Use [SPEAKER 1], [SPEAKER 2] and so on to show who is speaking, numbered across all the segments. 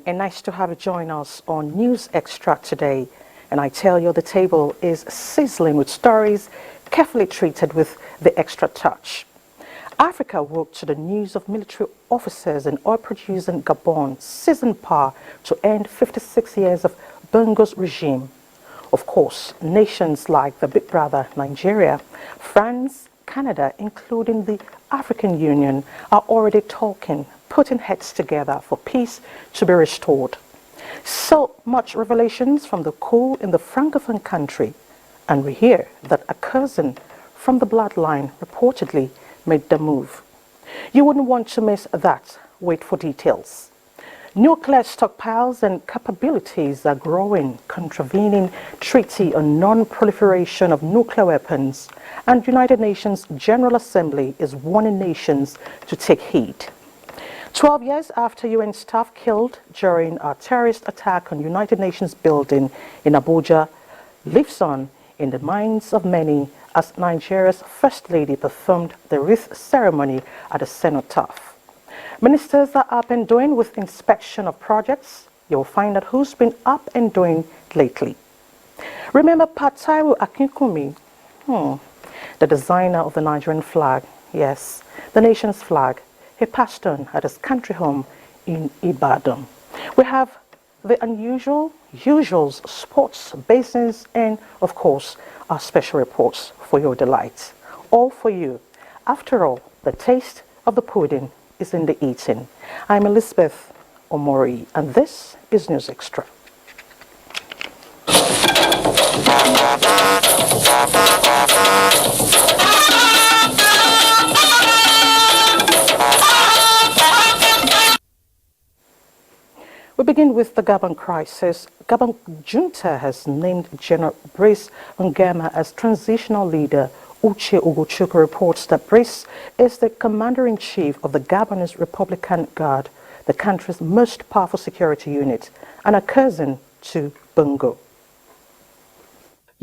[SPEAKER 1] and nice to have you join us on News Extra today. And I tell you, the table is sizzling with stories carefully treated with the extra touch. Africa woke to the news of military officers in oil-producing Gabon seizing power to end 56 years of Bongo's regime. Of course, nations like the big brother Nigeria, France, Canada, including the African Union, are already talking, putting heads together for peace to be restored. So much revelations from the coup in the Francophone country, and we hear that a cousin from the bloodline reportedly made the move. You wouldn't want to miss that. Wait for details. Nuclear stockpiles and capabilities are growing, contravening Treaty on Non-Proliferation of Nuclear Weapons, and United Nations General Assembly is warning nations to take heed. 12 years after UN staff killed during a terrorist attack on United Nations building in Abuja lives on in the minds of many as Nigeria's First Lady performed the wreath ceremony at the cenotaph. Ministers are up and doing with inspection of projects. You'll find out who's been up and doing lately. Remember Pataiwo Akinkumi, the designer of the Nigerian flag, yes, the nation's flag. He passed on at his country home in Ibadan. We have the usuals, sports, basins, and of course, our special reports for your delight. All for you. After all, the taste of the pudding is in the eating. I'm Elizabeth Omori, and this is News Extra. We begin with the Gabon crisis. Gabon junta has named General Brice Ngema as transitional leader. Uche Ugochukwu reports that Brice is the commander-in-chief of the Gabonese Republican Guard, the country's most powerful security unit, and a cousin to Bongo.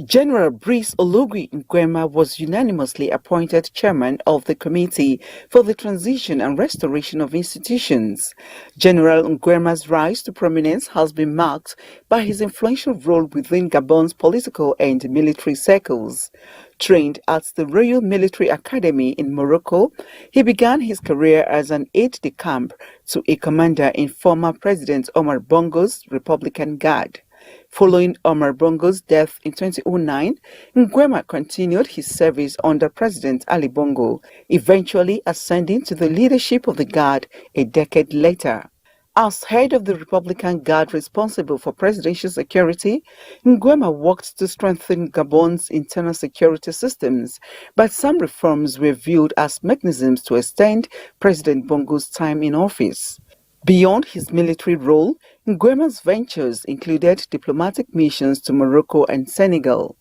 [SPEAKER 2] General Brice Oligui Nguema was unanimously appointed chairman of the Committee for the Transition and Restoration of Institutions. General Nguema's rise to prominence has been marked by his influential role within Gabon's political and military circles. Trained at the Royal Military Academy in Morocco, he began his career as an aide-de-camp to a commander in former President Omar Bongo's Republican Guard. Following Omar Bongo's death in 2009, Nguema continued his service under President Ali Bongo, eventually ascending to the leadership of the Guard a decade later. As head of the Republican Guard responsible for presidential security, Nguema worked to strengthen Gabon's internal security systems, but some reforms were viewed as mechanisms to extend President Bongo's time in office. Beyond his military role, Nguema's ventures included diplomatic missions to Morocco and Senegal.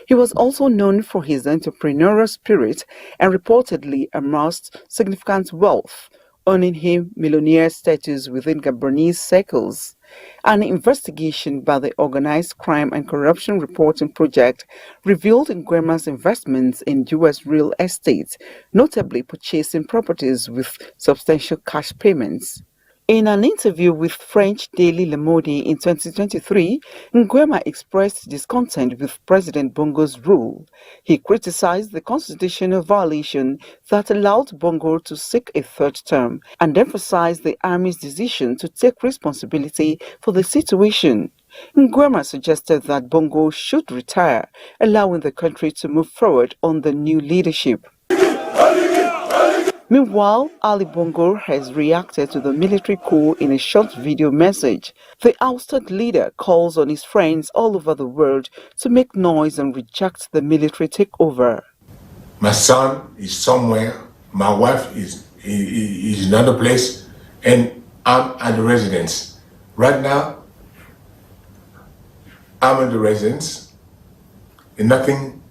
[SPEAKER 2] He was also known for his entrepreneurial spirit and reportedly amassed significant wealth, earning him millionaire status within Gabonese circles. An investigation by the Organized Crime and Corruption Reporting Project revealed Nguema's investments in U.S. real estate, notably purchasing properties with substantial cash payments. In an interview with French daily Le Monde in 2023, Nguema expressed discontent with President Bongo's rule. He criticized the constitutional violation that allowed Bongo to seek a third term and emphasized the army's decision to take responsibility for the situation. Nguema suggested that Bongo should retire, allowing the country to move forward under new leadership. Meanwhile, Ali Bongo has reacted to the military coup in a short video message. The ousted leader calls on his friends all over the world to make noise and reject the military takeover.
[SPEAKER 3] My son is somewhere, my wife is in another place, and I'm at the residence. Right now, I'm at the residence, and nothing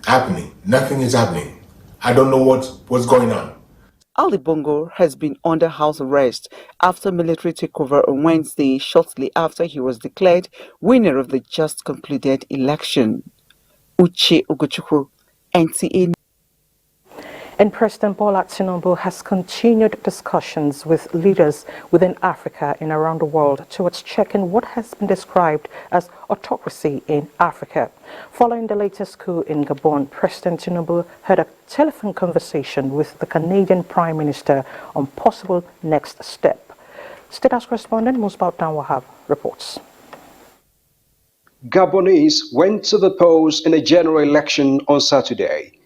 [SPEAKER 3] happening. Nothing is happening. I don't know what's going on.
[SPEAKER 2] Ali Bongo has been under house arrest after military takeover on Wednesday, shortly after he was declared winner of the just concluded election. Uche Ugochukwu, NTA.
[SPEAKER 1] And President Bola Tinubu has continued discussions with leaders within Africa and around the world towards checking what has been described as autocracy in Africa. Following the latest coup in Gabon, President Tinubu had a telephone conversation with the Canadian Prime Minister on possible next step. State House correspondent Musbaut Wahab reports.
[SPEAKER 4] Gabonese went to the polls in a general election on Saturday.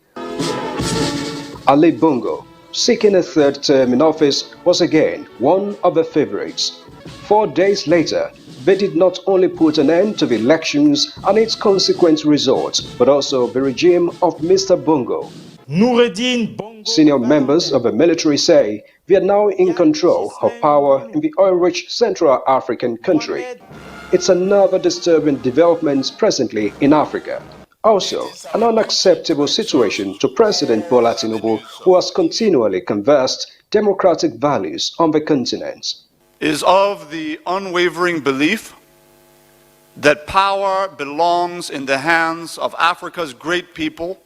[SPEAKER 4] Ali Bongo, seeking a third term in office, was again one of the favorites. 4 days later, they did not only put an end to the elections and its consequent results, but also the regime of Mr. Bongo. Senior members of the military say they are now in control of power in the oil-rich Central African country. It's another disturbing development presently in Africa. Also, an unacceptable situation to President Bola Tinubu, who has continually conversed democratic values on the continent.
[SPEAKER 5] Is of the unwavering belief that power belongs in the hands of Africa's great people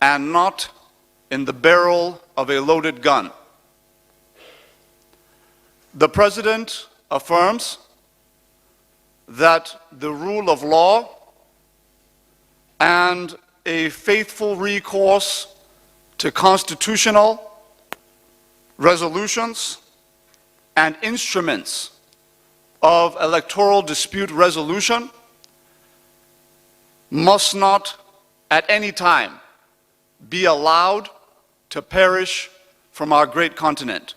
[SPEAKER 5] and not in the barrel of a loaded gun. The President affirms that the rule of law and a faithful recourse to constitutional resolutions and instruments of electoral dispute resolution must not at any time be allowed to perish from our great continent.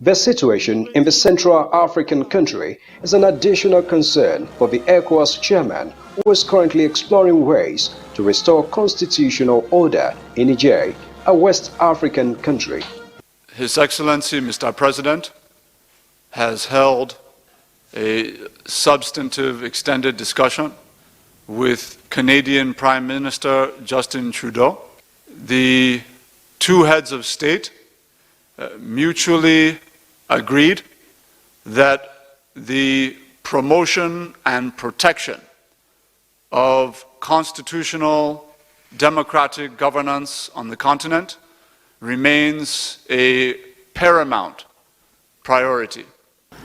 [SPEAKER 4] The situation in the Central African country is an additional concern for the ECOWAS chairman, who is currently exploring ways to restore constitutional order in Niger, a West African country.
[SPEAKER 5] His Excellency, Mr. President, has held a substantive extended discussion with Canadian Prime Minister Justin Trudeau. The two heads of state mutually agreed that the promotion and protection of constitutional democratic governance on the continent remains a paramount priority.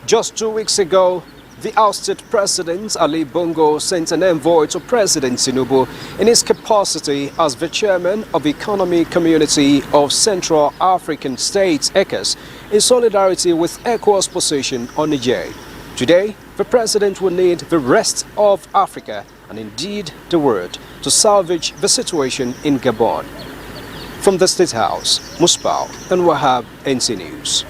[SPEAKER 6] Just 2 weeks ago, the ousted President Ali Bongo sent an envoy to President Tinubu in his capacity as the chairman of the Economic Community of Central African States, ECOWAS, in solidarity with ECOWAS' position on Niger. Today, the President will need the rest of Africa and indeed the world to salvage the situation in Gabon. From the State House, Musbau and Wahab, NTA News.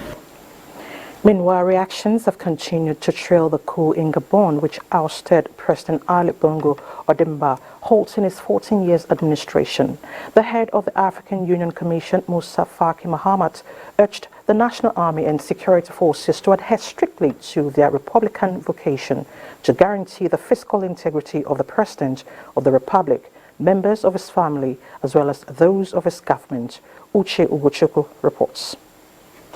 [SPEAKER 1] Meanwhile, reactions have continued to trail the coup in Gabon, which ousted President Ali Bongo Ondimba, halting his 14 years administration. The head of the African Union Commission, Moussa Faki Mahamat, urged the National Army and security forces to adhere strictly to their republican vocation to guarantee the fiscal integrity of the President of the Republic, members of his family, as well as those of his government. Uche Ugochukwu reports.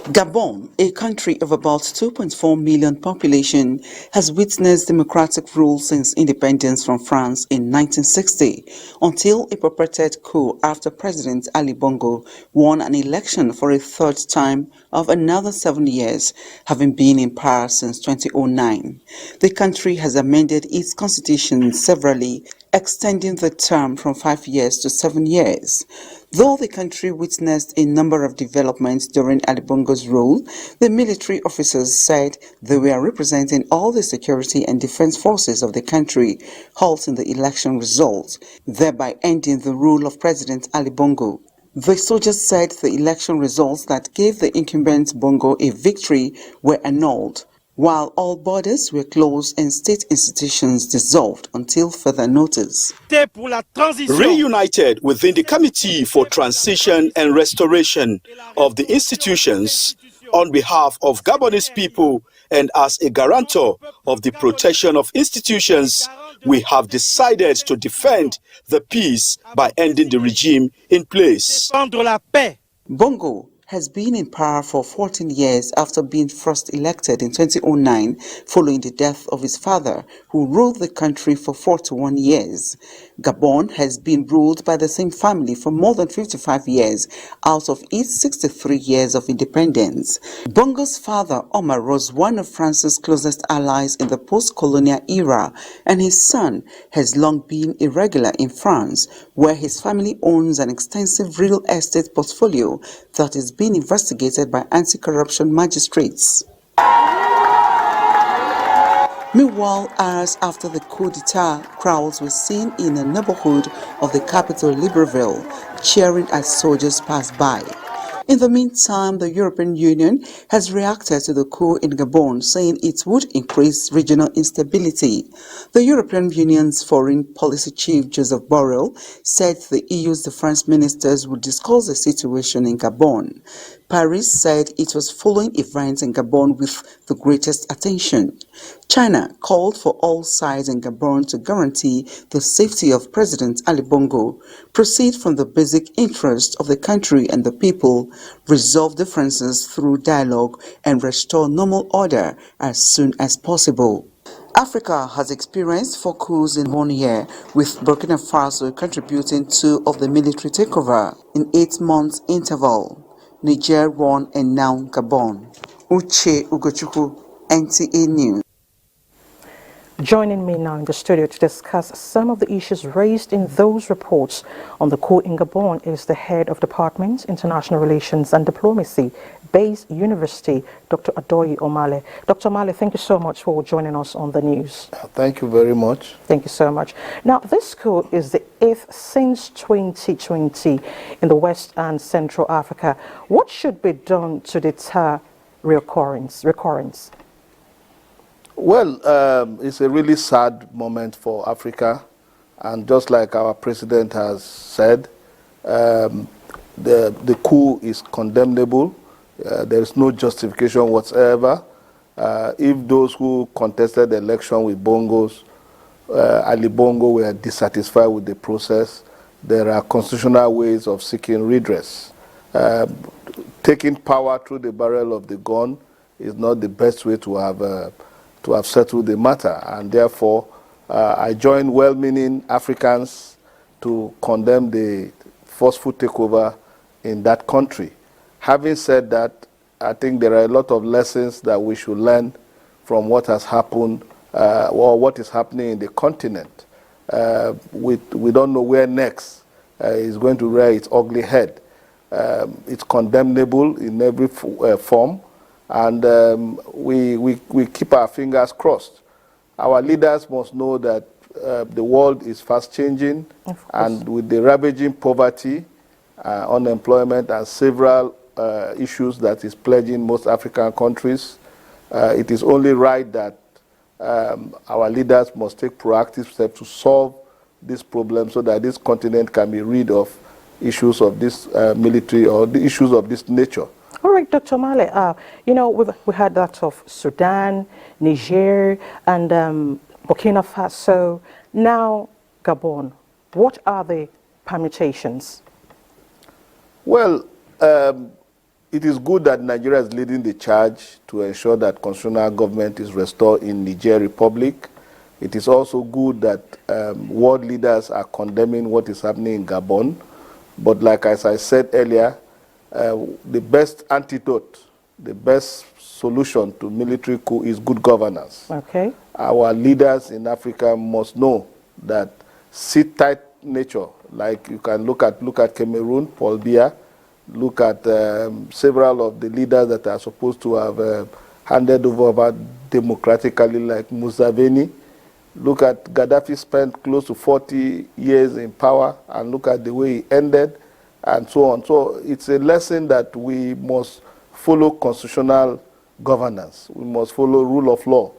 [SPEAKER 2] Gabon, a country of about 2.4 million population, has witnessed democratic rule since independence from France in 1960, until a purported coup after President Ali Bongo won an election for a third time of another 7 years, having been in power since 2009. The country has amended its constitution severally, extending the term from 5 years to 7 years. Though the country witnessed a number of developments during Ali Bongo's rule, the military officers said they were representing all the security and defense forces of the country, halting the election results, thereby ending the rule of President Ali Bongo. The soldiers said the election results that gave the incumbent Bongo a victory were annulled, while all borders were closed and state institutions dissolved until further notice.
[SPEAKER 7] Reunited within the Committee for Transition and Restoration of the Institutions on behalf of Gabonese people and as a guarantor of the protection of institutions, we have decided to defend the peace by ending the regime in place.
[SPEAKER 2] Bongo has been in power for 14 years after being first elected in 2009 following the death of his father, who ruled the country for 41 years. Gabon has been ruled by the same family for more than 55 years out of its 63 years of independence. Bongo's father, Omar, was one of France's closest allies in the post-colonial era, and his son has long been a regular in France, where his family owns an extensive real estate portfolio that is being investigated by anti-corruption magistrates. Meanwhile, hours after the coup d'etat, crowds were seen in a neighborhood of the capital, Libreville, cheering as soldiers passed by. In the meantime, the European Union has reacted to the coup in Gabon, saying it would increase regional instability. The European Union's foreign policy chief, Joseph Borrell, said the EU's defense ministers would discuss the situation in Gabon. Paris said it was following events in Gabon with the greatest attention. China called for all sides in Gabon to guarantee the safety of President Ali Bongo, proceed from the basic interests of the country and the people, resolve differences through dialogue, and restore normal order as soon as possible. Africa has experienced 4 coups in 1 year, with Burkina Faso contributing 2 of the military takeover in 8-month interval. Niger won and now Gabon. Uche Ugochukwu, NTA News.
[SPEAKER 1] Joining me now in the studio to discuss some of the issues raised in those reports on the coup in Gabon is the head of Department, International Relations and Diplomacy, Bayes University, Dr. Adoyi Omale. Dr. Omale, thank you so much for joining us on the news.
[SPEAKER 8] Thank you very much.
[SPEAKER 1] Thank you so much. Now, this coup is the 8th since 2020 in the West and Central Africa. What should be done to deter recurrence?
[SPEAKER 8] Well, it's a really sad moment for Africa, and just like our president has said, the coup is condemnable. There is no justification whatsoever. If those who contested the election with Bongos, Ali Bongo, were dissatisfied with the process, there are constitutional ways of seeking redress. Taking power through the barrel of the gun is not the best way to have settled the matter, and therefore I join well-meaning Africans to condemn the forceful takeover in that country. Having said that, I think there are a lot of lessons that we should learn from what has happened or what is happening in the continent. We don't know where next is going to rear its ugly head. It's condemnable in every form, and we keep our fingers crossed. Our leaders must know that the world is fast changing, and with the ravaging poverty, unemployment, and several issues that is plaguing most African countries, it is only right that our leaders must take proactive steps to solve this problem so that this continent can be rid of issues of this military or the issues of this nature.
[SPEAKER 1] All right, Dr. Male, you know, we had that of Sudan, Niger, and Burkina Faso, now Gabon. What are the permutations?
[SPEAKER 8] Well, it is good that Nigeria is leading the charge to ensure that constitutional government is restored in Niger Republic. It is also good that world leaders are condemning what is happening in Gabon. But like as I said earlier, the best antidote, the best solution to military coup is good governance.
[SPEAKER 1] Okay.
[SPEAKER 8] Our leaders in Africa must know that sit-tight nature, like you can look at Cameroon, Paul Biya, look at several of the leaders that are supposed to have handed over democratically, like Museveni. Look at Gaddafi spent close to 40 years in power, and look at the way he ended, and so on. So it's a lesson that we must follow constitutional governance. We must follow rule of law.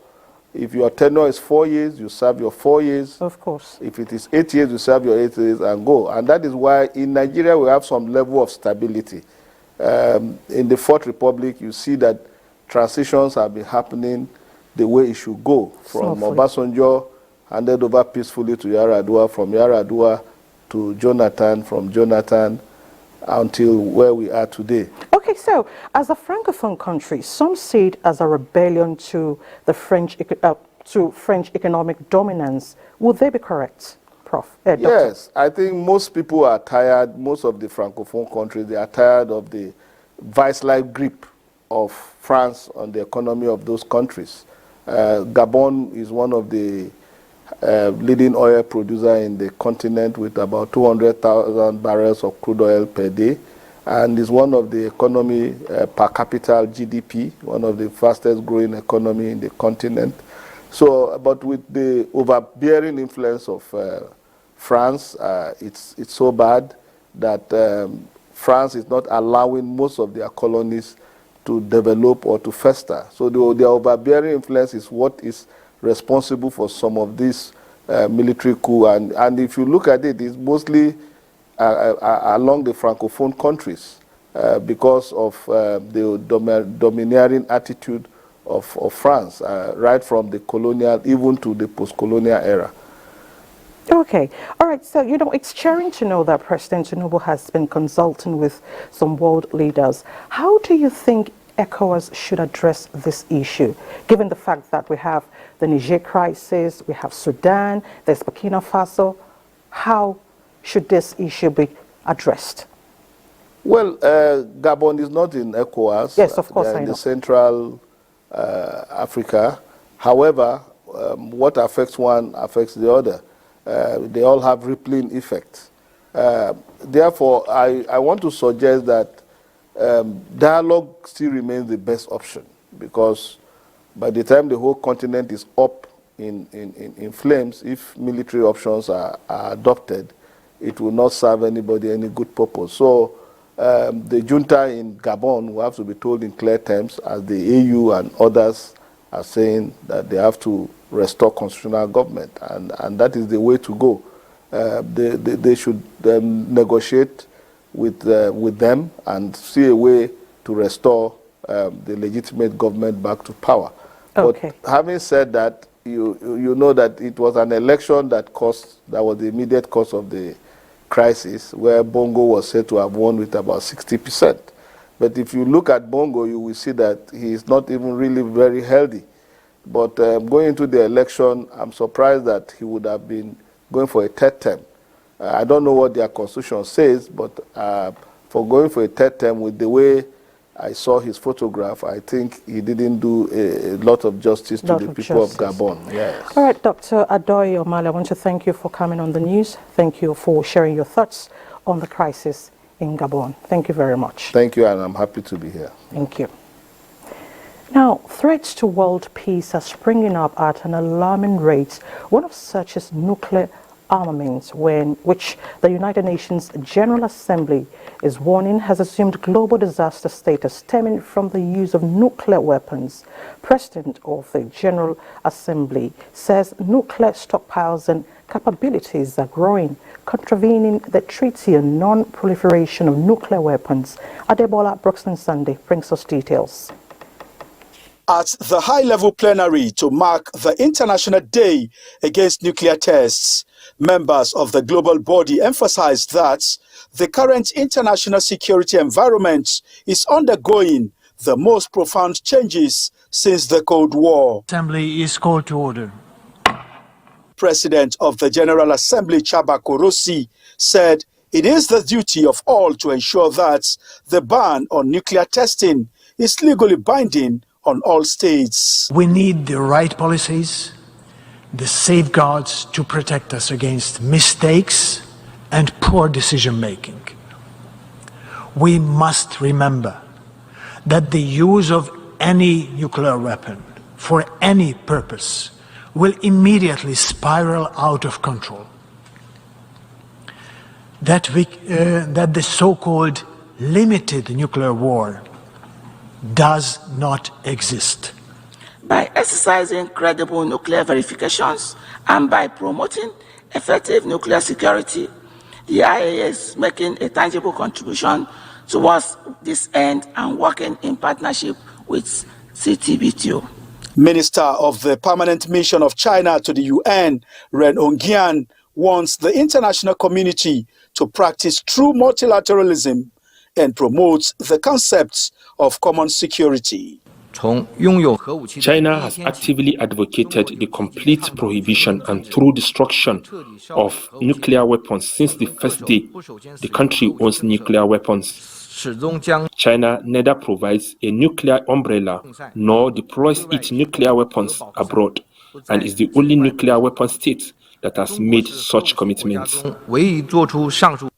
[SPEAKER 8] If your tenure is 4 years, you serve your 4 years.
[SPEAKER 1] Of course.
[SPEAKER 8] If it is 8 years, you serve your 8 years and go. And that is why in Nigeria we have some level of stability. In the Fourth Republic, you see that transitions have been happening the way it should go. From Obasanjo, handed over peacefully to Yar'Adua, from Yar'Adua to Jonathan, from Jonathan until where we are today.
[SPEAKER 1] Okay. Okay, so as a francophone country, some see it as a rebellion to the French economic dominance. Would they be correct, Prof? Doctor?
[SPEAKER 8] Yes, I think most people are tired, most of the francophone countries, they are tired of the vice-like grip of France on the economy of those countries. Gabon is one of the leading oil producer in the continent with about 200,000 barrels of crude oil per day, and is one of the economy per capita GDP, one of the fastest growing economy in the continent. So, but with the overbearing influence of France, it's so bad that France is not allowing most of their colonies to develop or to fester. So the overbearing influence is what is responsible for some of this military coup. And if you look at it, it's mostly along the francophone countries because of the domineering attitude of France, right from the colonial even to the post-colonial era.
[SPEAKER 1] Okay. All right. So, it's cheering to know that President Tinubu has been consulting with some world leaders. How do you think ECOWAS should address this issue, given the fact that we have the Niger crisis, we have Sudan, there's Burkina Faso? How should this issue be addressed?
[SPEAKER 8] Well, Gabon is not in ECOWAS.
[SPEAKER 1] Yes, of course,
[SPEAKER 8] I know.
[SPEAKER 1] in
[SPEAKER 8] the Central Africa. However, what affects one affects the other. They all have rippling effects. Therefore, I want to suggest that dialogue still remains the best option, because by the time the whole continent is up in flames, if military options are adopted, it will not serve anybody any good purpose. So the junta in Gabon will have to be told in clear terms, as the AU and others are saying, that they have to restore constitutional government, and that is the way to go. They should negotiate with them and see a way to restore the legitimate government back to power.
[SPEAKER 1] Okay.
[SPEAKER 8] But having said that, you know that it was an election that was the immediate cause of the crisis, where Bongo was said to have won with about 60%. But if you look at Bongo, you will see that he is not even really very healthy. But going into the election, I'm surprised that he would have been going for a third term. I don't know what their constitution says, but for going for a third term, with the way I saw his photograph, I think he didn't do a lot of justice to the people of Gabon. Yes.
[SPEAKER 1] All right, Dr. Adoy Omale, I want to thank you for coming on the news. Thank you for sharing your thoughts on the crisis in Gabon. Thank you very much.
[SPEAKER 8] Thank you, and I'm happy to be here.
[SPEAKER 1] Thank you. Now, threats to world peace are springing up at an alarming rate. One of such is nuclear armaments, which the United Nations General Assembly is warning has assumed global disaster status stemming from the use of nuclear weapons. President of the General Assembly says nuclear stockpiles and capabilities are growing, contravening the Treaty on Non-Proliferation of Nuclear Weapons. Adebola Broxton Sunday brings us details.
[SPEAKER 7] At the high-level plenary to mark the International Day Against Nuclear Tests, members of the global body emphasized that the current international security environment is undergoing the most profound changes since the Cold War.
[SPEAKER 9] Assembly is called to order.
[SPEAKER 7] President of the General Assembly, Chaba Korosi, said it is the duty of all to ensure that the ban on nuclear testing is legally binding on all states.
[SPEAKER 9] We need the right policies, the safeguards to protect us against mistakes and poor decision-making. We must remember that the use of any nuclear weapon for any purpose will immediately spiral out of control. That the so-called limited nuclear war does not exist.
[SPEAKER 10] By exercising credible nuclear verifications and by promoting effective nuclear security, the IAEA is making a tangible contribution towards this end and working in partnership with CTBTO.
[SPEAKER 7] Minister of the Permanent Mission of China to the UN, Ren Hongyan, wants the international community to practice true multilateralism and promotes the concepts of common security.
[SPEAKER 11] China has actively advocated the complete prohibition and thorough destruction of nuclear weapons since the first day the country owns nuclear weapons. China neither provides a nuclear umbrella nor deploys its nuclear weapons abroad, and is the only nuclear weapon state that has made such commitments.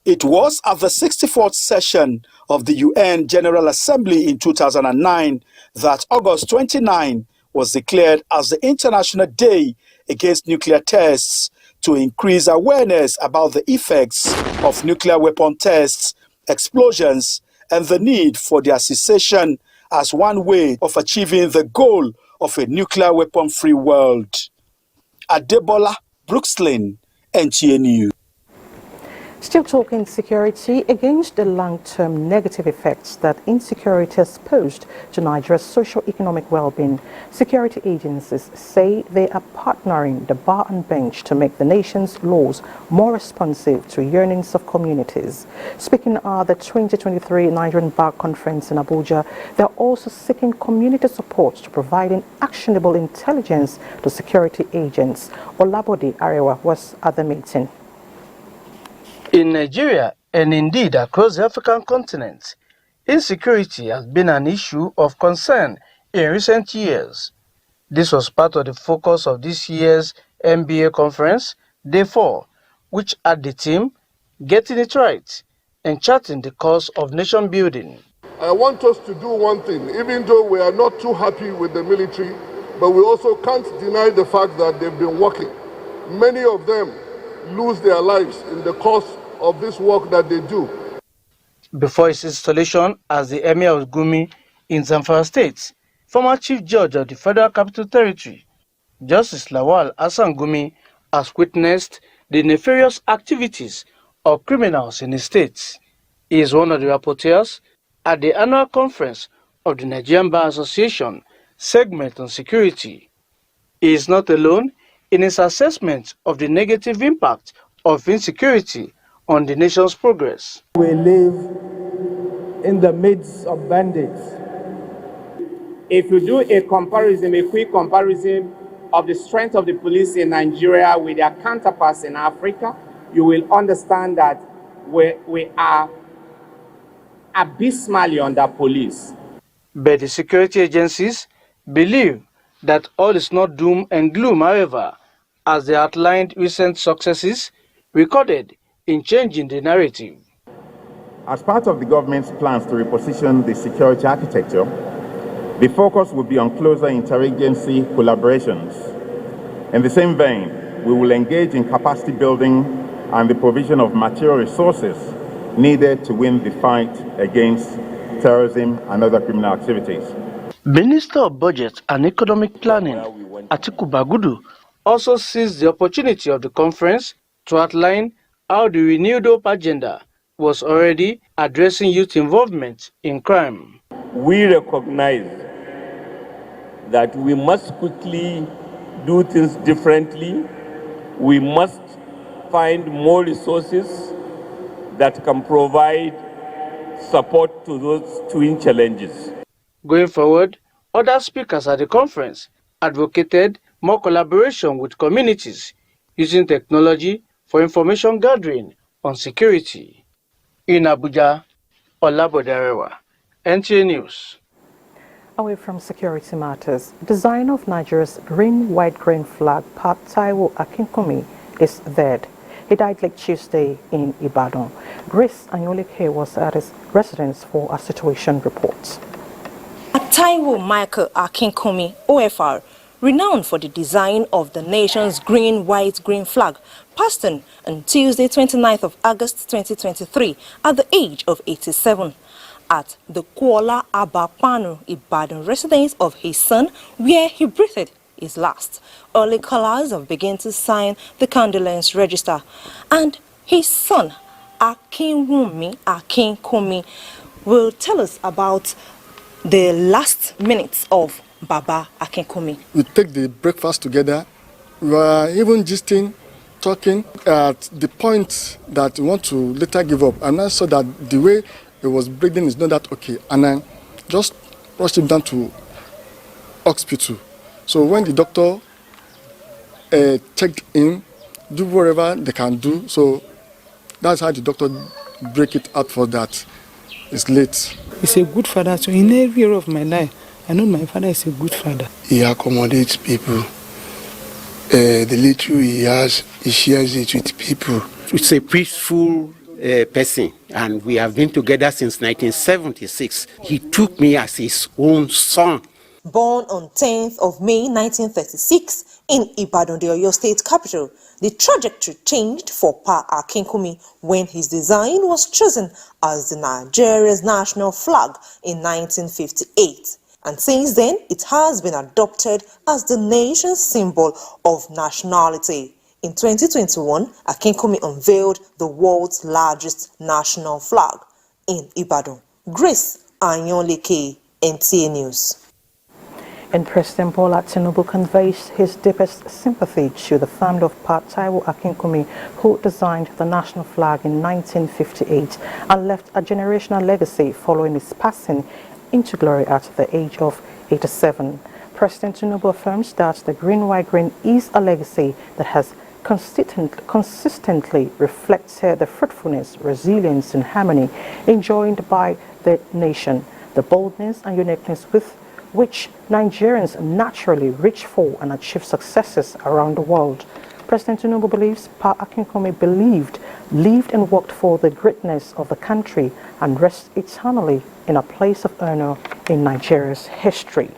[SPEAKER 7] It was at the 64th session of the UN General Assembly in 2009 that August 29 was declared as the International Day Against Nuclear Tests to increase awareness about the effects of nuclear weapon tests, explosions, and the need for their cessation as one way of achieving the goal of a nuclear weapon-free world. Adebola Brookslyn, NTA News.
[SPEAKER 1] Still talking security, against the long-term negative effects that insecurity has posed to Nigeria's socio-economic well-being, security agencies say they are partnering the bar and bench to make the nation's laws more responsive to yearnings of communities. Speaking at the 2023 Nigerian Bar Conference in Abuja, they are also seeking community support to providing actionable intelligence to security agents. Olabode Arewa was at the meeting.
[SPEAKER 12] In Nigeria, and indeed across the African continent, insecurity has been an issue of concern in recent years. This was part of the focus of this year's NBA conference, Day 4, which had the theme, Getting It Right, and charting the course of nation building.
[SPEAKER 13] I want us to do one thing, even though we are not too happy with the military, but we also can't deny the fact that they've been working. Many of them lose their lives in the course of this work that they do.
[SPEAKER 12] Before his installation as the Emir of Gumi in Zamfara State, former Chief Judge of the Federal Capital Territory, Justice Lawal Hassan Gumi, has witnessed the nefarious activities of criminals in the state. He is one of the rapporteurs at the annual conference of the Nigerian Bar Association segment on security. He is not alone in his assessment of the negative impact of insecurity on the nation's progress.
[SPEAKER 14] We live in the midst of bandits.
[SPEAKER 15] If you do a comparison, a quick comparison of the strength of the police in Nigeria with their counterparts in Africa, you will understand that we are abysmally under police.
[SPEAKER 12] But the security agencies believe that all is not doom and gloom, however, as they outlined recent successes recorded in changing the narrative.
[SPEAKER 16] As part of the government's plans to reposition the security architecture, the focus will be on closer interagency collaborations. In the same vein, we will engage in capacity building and the provision of material resources needed to win the fight against terrorism and other criminal activities.
[SPEAKER 12] Minister of Budget and Economic Planning, Atiku Bagudu, also seized the opportunity of the conference to outline how the renewed hope agenda was already addressing youth involvement in crime.
[SPEAKER 17] We recognize that we must quickly do things differently. We must find more resources that can provide support to those twin challenges.
[SPEAKER 12] Going forward, other speakers at the conference advocated more collaboration with communities using technology for information gathering on security. In Abuja, Olabode Arewa, NTA News.
[SPEAKER 1] Away from security matters, designer of Nigeria's green-white-green flag, Pat Taiwo Akinkunmi, is dead. He died late Tuesday in Ibadan. Grace Anyolike was at his residence for a situation report.
[SPEAKER 18] Taiwo Michael Akinkunmi, OFR, renowned for the design of the nation's green-white-green flag, passed on Tuesday, 29th of August 2023, at the age of 87, at the Kuala Abapanu Ibadan residence of his son, where he breathed his last. Early callers have begun to sign the condolence register, and his son, Akinwumi Akinkunmi, will tell us about the last minutes of Baba Akinkunmi.
[SPEAKER 19] We take the breakfast together. We were even gisting, talking at the point that we want to later give up. And I saw that the way He was breathing, it's not that okay. And I just rushed him down to hospital. So when the doctor checked him, do whatever they can do. So that's how the doctor break it out for that. It's late.
[SPEAKER 20] He's a good father. So in every area of my life, I know my father is a good father.
[SPEAKER 21] He accommodates people. The little he has, he shares it with people.
[SPEAKER 22] It's a peaceful person, and we have been together since 1976. He took me as his own son.
[SPEAKER 18] Born on 10th of May 1936 in Ibadan, the Oyo State capital, the trajectory changed for Pa Akinkunmi when his design was chosen as the Nigeria's national flag in 1958. And since then, it has been adopted as the nation's symbol of nationality. In 2021, Akinkunmi unveiled the world's largest national flag in Ibadan. Grace Anyonleke, NTA News.
[SPEAKER 1] And President Bola Tinubu conveys his deepest sympathy to the family of Pa Taiwo Akinkunmi, who designed the national flag in 1958 and left a generational legacy following his passing into glory at the age of 87. President Tinubu affirms that the green, white, green is a legacy that has consistently reflected the fruitfulness, resilience, and harmony enjoyed by the nation, the boldness and uniqueness with which Nigerians naturally reach for and achieve successes around the world. President Tinubu believes Pa Akinkunmi lived and worked for the greatness of the country and rests eternally in a place of honor in Nigeria's history.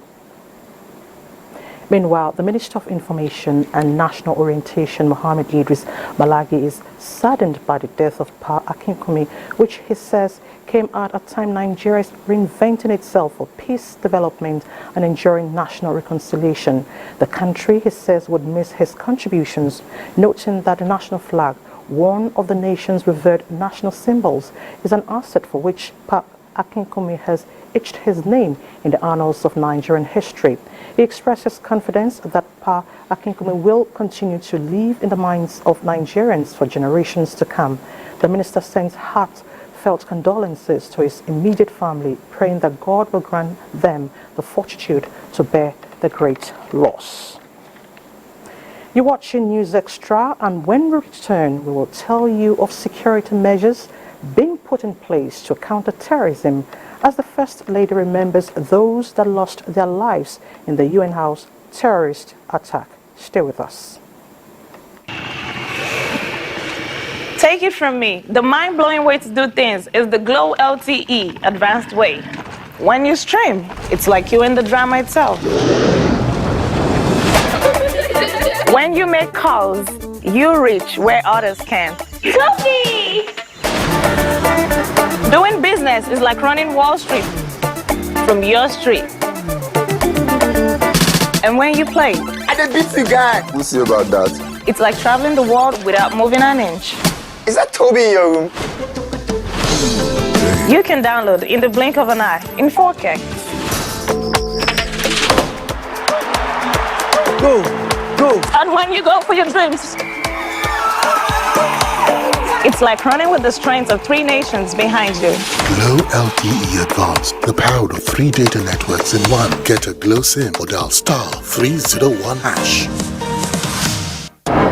[SPEAKER 1] Meanwhile, the Minister of Information and National Orientation, Mohammed Idris Malagi, is saddened by the death of Pa Akinkunmi, which he says came at a time Nigeria is reinventing itself for peace, development, and enduring national reconciliation. The country, he says, would miss his contributions, noting that the national flag, one of the nation's revered national symbols, is an asset for which Pa Akinkunmi has etched his name in the annals of Nigerian history. He expresses confidence that Pa Akinkunmi will continue to live in the minds of Nigerians for generations to come. The minister sends heartfelt condolences to his immediate family, praying that God will grant them the fortitude to bear the great loss. You're watching News Extra, and when we return, we will tell you of security measures being put in place to counter terrorism as the First Lady remembers those that lost their lives in the UN House terrorist attack. Stay with us.
[SPEAKER 23] Take it from me, the mind-blowing way to do things is the Glow LTE advanced way. When you stream, it's like you're in the drama itself. When you make calls, you reach where others can't. Sophie! Doing business is like running Wall Street from your street. And when you play,
[SPEAKER 24] I did beat the guy. We'll see about that.
[SPEAKER 23] It's like traveling the world without moving an inch.
[SPEAKER 24] Is that Toby in your room?
[SPEAKER 23] You can download in the blink of an eye in 4K. Go. And when you go for your dreams, it's like running with the strength of 3 nations behind you.
[SPEAKER 25] Glow LTE Advanced, the power of 3 data networks in one. Get a Glow SIM or dial *301#.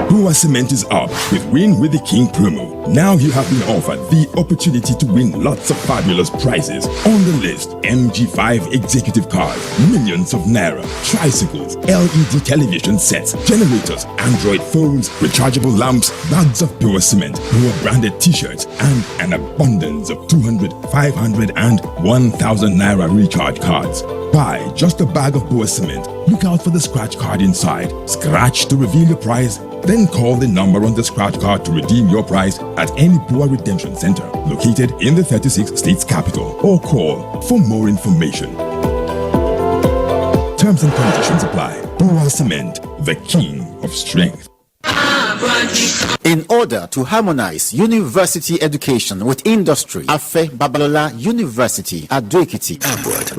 [SPEAKER 26] Bua Cement is up with Win with the King promo. Now you have been offered the opportunity to win lots of fabulous prizes. On the list, MG5 executive cars, millions of naira, tricycles, LED television sets, generators, Android phones, rechargeable lamps, bags of Bua Cement, Bua branded t-shirts, and an abundance of 200, 500, and 1,000 naira recharge cards. Buy just a bag of Bua Cement. Look out for the scratch card inside. Scratch to reveal your prize. Then call the number on the scratch card to redeem your prize at any Bua Redemption Center located in the 36 states capital, or call for more information. Terms and conditions apply. Bua Cement, the king of strength.
[SPEAKER 27] In order
[SPEAKER 2] order to harmonize university education with industry, Afe Babalola University, Ado-Ekiti,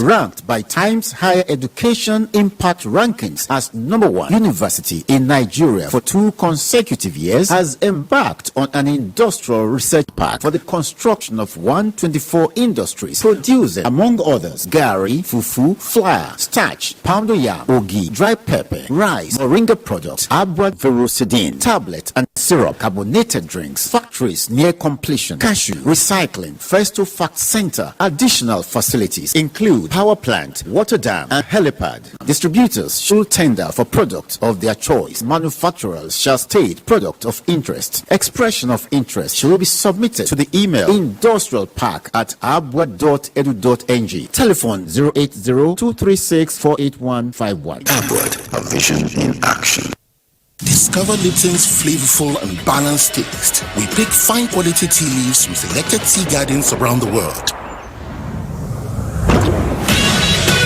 [SPEAKER 2] ranked by Times Higher Education Impact Rankings as #1 university in Nigeria for 2 consecutive years, has embarked on an industrial research park for the construction of 124 industries, producing, among others, gari, fufu, flour, starch, pounded yam, ogi, dry pepper, rice, moringa products, abwa verocidin, tablet and syrup, carbonated drinks. Factories near completion, cashew, recycling, Festo Fact Center. Additional facilities include power plant, water dam, and helipad. Distributors should tender for products of their choice. Manufacturers shall state product of interest. Expression of interest should be submitted to the email industrialpark@abwa.edu.ng. Telephone 080-236-48151.
[SPEAKER 25] Abwad, a vision in action. Discover Lipton's flavorful and balanced taste. We pick fine quality tea leaves from selected tea gardens around the world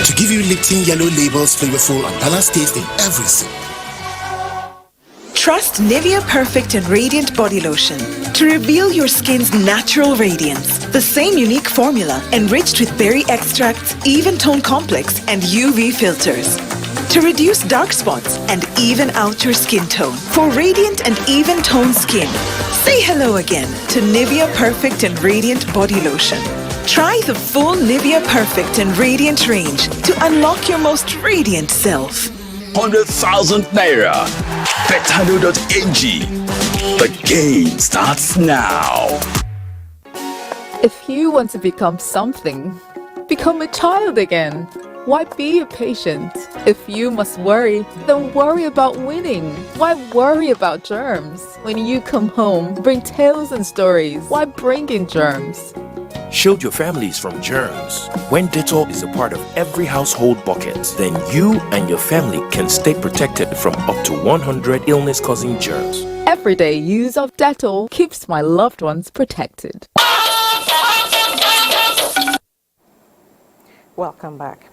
[SPEAKER 25] to give you Lipton Yellow Label's flavorful and balanced taste in every sip.
[SPEAKER 3] Trust Nivea Perfect and Radiant Body Lotion to reveal your skin's natural radiance. The same unique formula enriched with berry extracts, even tone complex, and UV filters to reduce dark spots and even out your skin tone. For radiant and even toned skin, say hello again to Nivea Perfect and Radiant Body Lotion. Try the full Nivea Perfect and Radiant range to unlock your most radiant self.
[SPEAKER 4] 100,000 Naira. Betano.ng. The game starts now.
[SPEAKER 5] If you want to become something, become a child again. Why be a patient? If you must worry, then worry about winning. Why worry about germs? When you come home, bring tales and stories. Why bring in germs?
[SPEAKER 6] Shield your families from germs. When Dettol is a part of every household bucket, then you and your family can stay protected from up to 100 illness-causing germs.
[SPEAKER 5] Everyday use of Dettol keeps my loved ones protected.
[SPEAKER 1] Welcome back.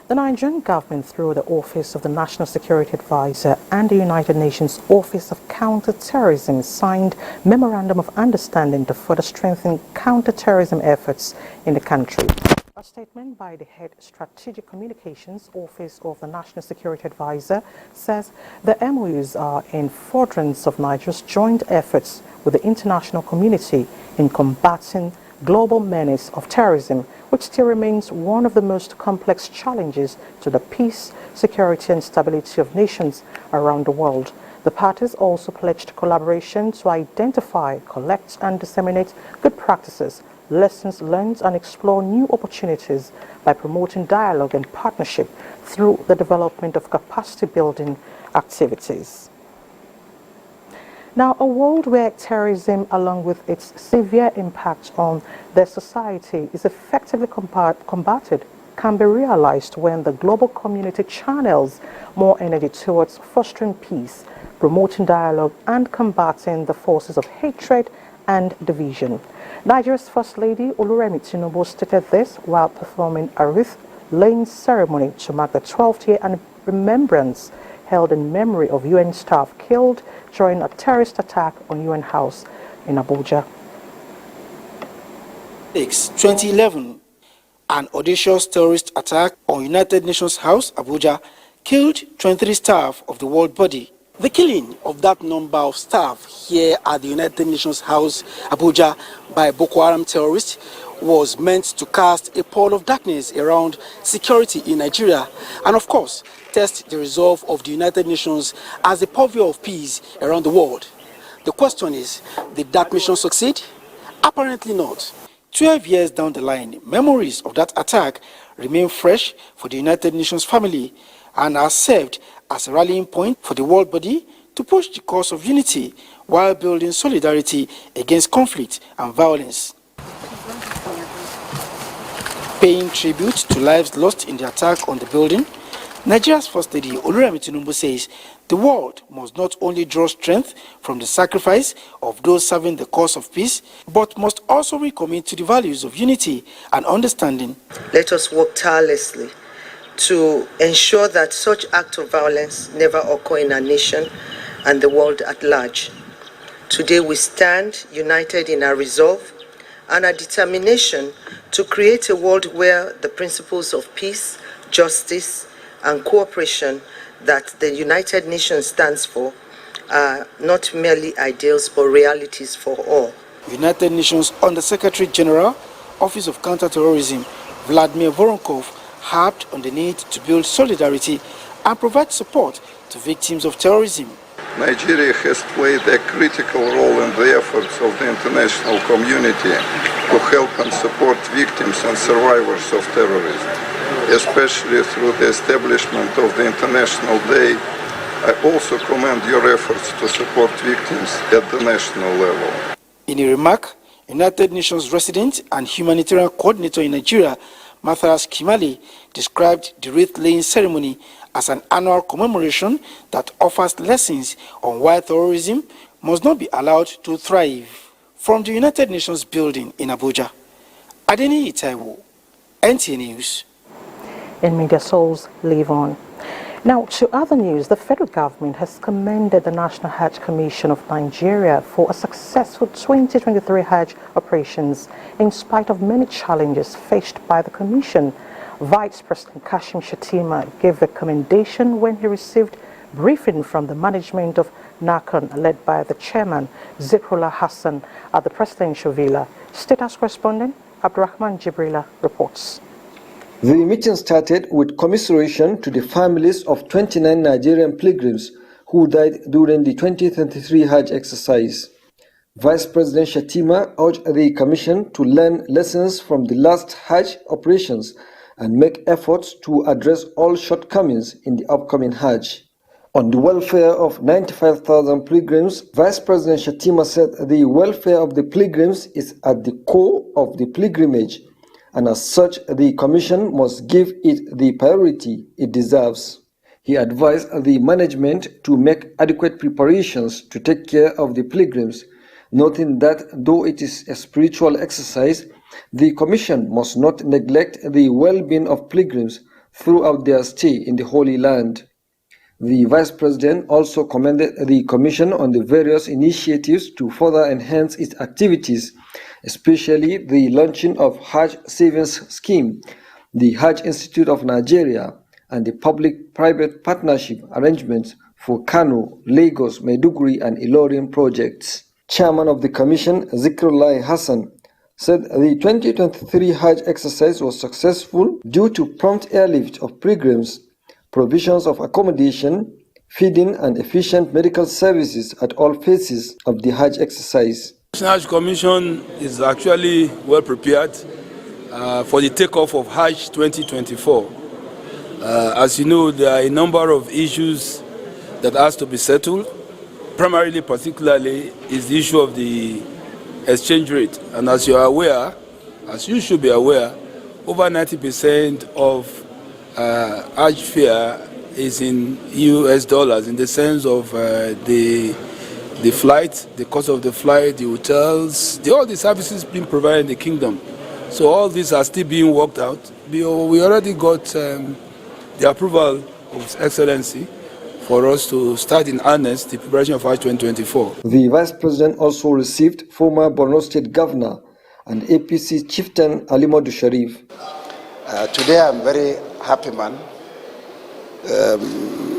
[SPEAKER 1] The Nigerian government, through the Office of the National Security Advisor and the United Nations Office of Counter-Terrorism, signed Memorandum of Understanding to further strengthen counter-terrorism efforts in the country. A statement by the Head Strategic Communications Office of the National Security Advisor says the MOUs are in furtherance of Nigeria's joint efforts with the international community in combating global menace of terrorism, which still remains one of the most complex challenges to the peace, security and stability of nations around the world. The parties also pledged collaboration to identify, collect and disseminate good practices, lessons learned and explore new opportunities by promoting dialogue and partnership through the development of capacity building activities. Now, a world where terrorism, along with its severe impact on their society, is effectively combated, can be realized when the global community channels more energy towards fostering peace, promoting dialogue, and combating the forces of hatred and division. Nigeria's First Lady, Oluremi Tinubu, stated this while performing a wreath-laying ceremony to mark the 12th year and remembrance held in memory of UN staff killed during a terrorist attack on UN House in Abuja.
[SPEAKER 12] 2011, an audacious terrorist attack on United Nations House, Abuja, killed 23 staff of the world body. The killing of that number of staff here at the United Nations House, Abuja, by Boko Haram terrorists was meant to cast a pall of darkness around security in Nigeria and, of course, test the resolve of the United Nations as a purveyor of peace around the world. The question is, did that mission succeed? Apparently not. 12 years down the line, memories of that attack remain fresh for the United Nations family and are served as a rallying point for the world body to push the cause of unity while building solidarity against conflict and violence. Paying tribute to lives lost in the attack on the building, Nigeria's First Lady Oluremi Tinubu says the world must not only draw strength from the sacrifice of those serving the cause of peace, but must also recommit to the values of unity and understanding.
[SPEAKER 8] Let us work tirelessly to ensure that such acts of violence never occur in our nation and the world at large, Today we stand united in our resolve and our determination to create a world where the principles of peace, justice, and cooperation that the United Nations stands for are not merely ideals but realities for all.
[SPEAKER 20] United Nations Under-Secretary General, Office of Counterterrorism, Vladimir Voronkov, harped on the need to build solidarity and provide support to victims of terrorism.
[SPEAKER 7] Nigeria has played a critical role in the efforts of the international community to help and support victims and survivors of terrorism, especially through the establishment of the International Day. I also commend your efforts to support victims at the national level.
[SPEAKER 20] In a remark, United Nations resident and humanitarian coordinator in Nigeria, Matthias Kimali, described the wreath-laying ceremony as an annual commemoration that offers lessons on why terrorism must not be allowed to thrive. From the United Nations building in Abuja, Adeni Itaiwo, NTA News.
[SPEAKER 1] And media souls live on. Now, to other news, the federal government has commended the National Hajj Commission of Nigeria for a successful 2023 Hajj operations in spite of many challenges faced by the commission. Vice President Kashim Shettima gave the commendation when he received briefing from the management of NACON led by the chairman, Zikrullah Hassan, at the presidential villa. State House correspondent Abdurrahman Jibrila reports.
[SPEAKER 9] The meeting started with commiseration to the families of 29 Nigerian pilgrims who died during the 2023 Hajj exercise. Vice President Shettima urged the Commission to learn lessons from the last Hajj operations and make efforts to address all shortcomings in the upcoming Hajj. On the welfare of 95,000 pilgrims, Vice President Shettima said the welfare of the pilgrims is at the core of the pilgrimage, and as such, the Commission must give it the priority it deserves. He advised the management to make adequate preparations to take care of the pilgrims, noting that though it is a spiritual exercise, the Commission must not neglect the well-being of pilgrims throughout their stay in the Holy Land. The Vice President also commended the Commission on the various initiatives to further enhance its activities, especially the launching of Hajj Savings Scheme, the Hajj Institute of Nigeria, and the public-private partnership arrangements for Kano, Lagos, Maiduguri, and Ilorin projects. Chairman of the Commission, Zikrullah Hassan, said the 2023 Hajj exercise was successful due to prompt airlift of pilgrims, provisions of accommodation, feeding, and efficient medical services at all phases of the Hajj exercise.
[SPEAKER 10] The Hajj Commission is actually well prepared for the takeoff of Hajj 2024. As you know, there are a number of issues that has to be settled. Primarily, particularly, is the issue of the exchange rate. And as you are aware, as you should be aware, over 90% of Hajj fare is in US dollars, in the sense of the flight, the cost of the flight, the hotels, all the services being provided in the kingdom. So all these are still being worked out. We already got the approval of His Excellency for us to start in earnest the preparation of Hajj 2024.
[SPEAKER 9] The Vice President also received former Borno State Governor and APC Chieftain Alimodu Sharif.
[SPEAKER 11] Today I'm very happy man.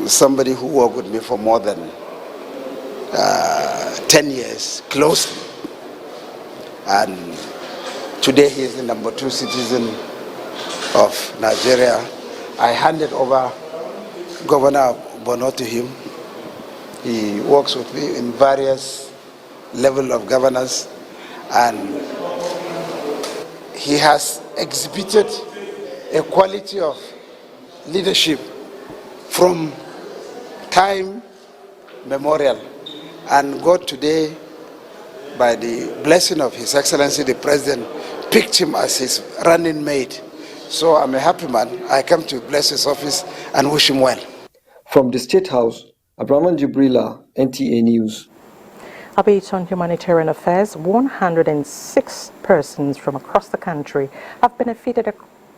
[SPEAKER 11] Somebody who worked with me for more than 10 years closely, and today he is the number 2 citizen of Nigeria. I handed over Governor Borno to him. He works with me in various levels of governance, and he has exhibited a quality of leadership from time memorial. And God today, by the blessing of His Excellency the President, picked him as his running mate. So I'm a happy man. I come to bless his office and wish him well.
[SPEAKER 9] From the State House, Abdurrahman Jibrila, NTA News.
[SPEAKER 1] Updates on humanitarian affairs. 106 persons from across the country have benefited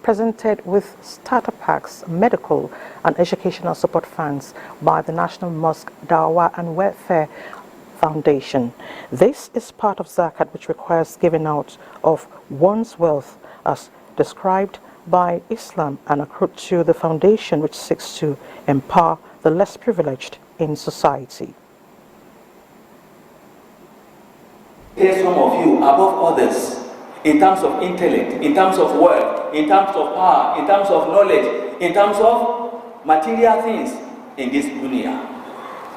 [SPEAKER 1] presented with starter packs, medical and educational support funds by the National Mosque Dawah and Welfare Foundation. This is part of zakat, which requires giving out of one's wealth as described by Islam and accrued to the foundation, which seeks to empower the less privileged in society.
[SPEAKER 13] There's some of you above others in terms of intellect, in terms of wealth, in terms of power, in terms of knowledge, in terms of material things in this dunya.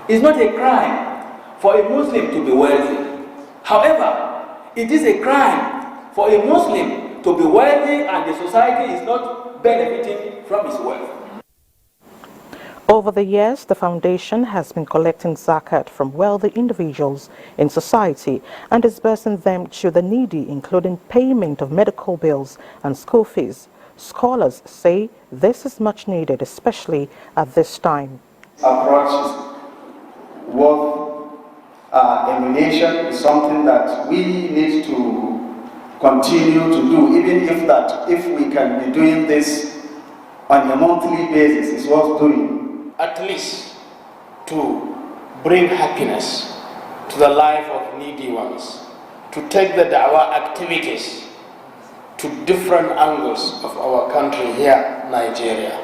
[SPEAKER 13] It's not a crime for a Muslim to be wealthy. However, it is a crime for a Muslim to be wealthy and the society is not benefiting from his wealth.
[SPEAKER 1] Over the years, the foundation has been collecting zakat from wealthy individuals in society and disbursing them to the needy, including payment of medical bills and school fees. Scholars say this is much needed, especially at this time.
[SPEAKER 14] Approach is worth emulation, is something that we need to continue to do, even if we can be doing this on a monthly basis, it's worth doing.
[SPEAKER 15] At least to bring happiness to the life of needy ones, to take the da'wah activities to different angles of our country here, Nigeria.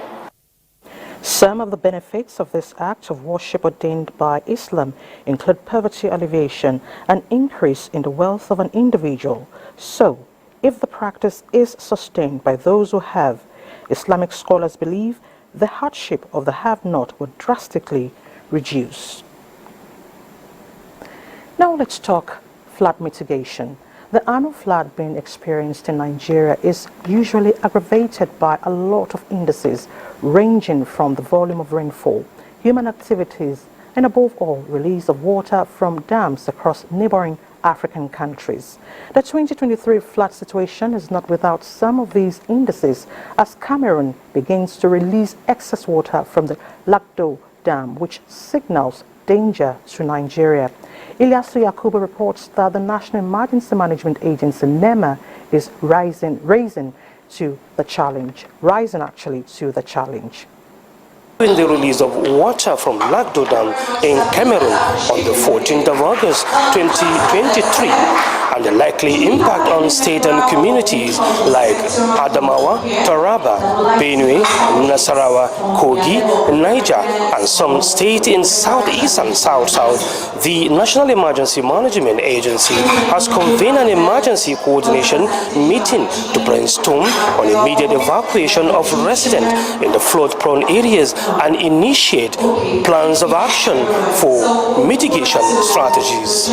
[SPEAKER 1] Some of the benefits of this act of worship ordained by Islam include poverty alleviation and increase in the wealth of an individual. So, if the practice is sustained by those who have, Islamic scholars believe the hardship of the have-not will drastically reduce. Now let's talk flood mitigation. The annual flood being experienced in Nigeria is usually aggravated by a lot of indices ranging from the volume of rainfall, human activities, and above all, release of water from dams across neighboring African countries. The 2023 flood situation is not without some of these indices as Cameroon begins to release excess water from the Lagdo Dam, which signals danger to Nigeria. Ilyasu Yakubu reports that the National Emergency Management Agency, NEMA, is rising to the challenge.
[SPEAKER 16] Following the release of water from Lagdo Dam in Cameroon on the 14th of August 2023 and the likely impact on state and communities like Adamawa, Taraba, Benue, Nasarawa, Kogi, Niger, and some states in southeast and south-south, the National Emergency Management Agency has convened an emergency coordination meeting to brainstorm on immediate evacuation of residents in the flood-prone areas and initiate plans of action for mitigation strategies.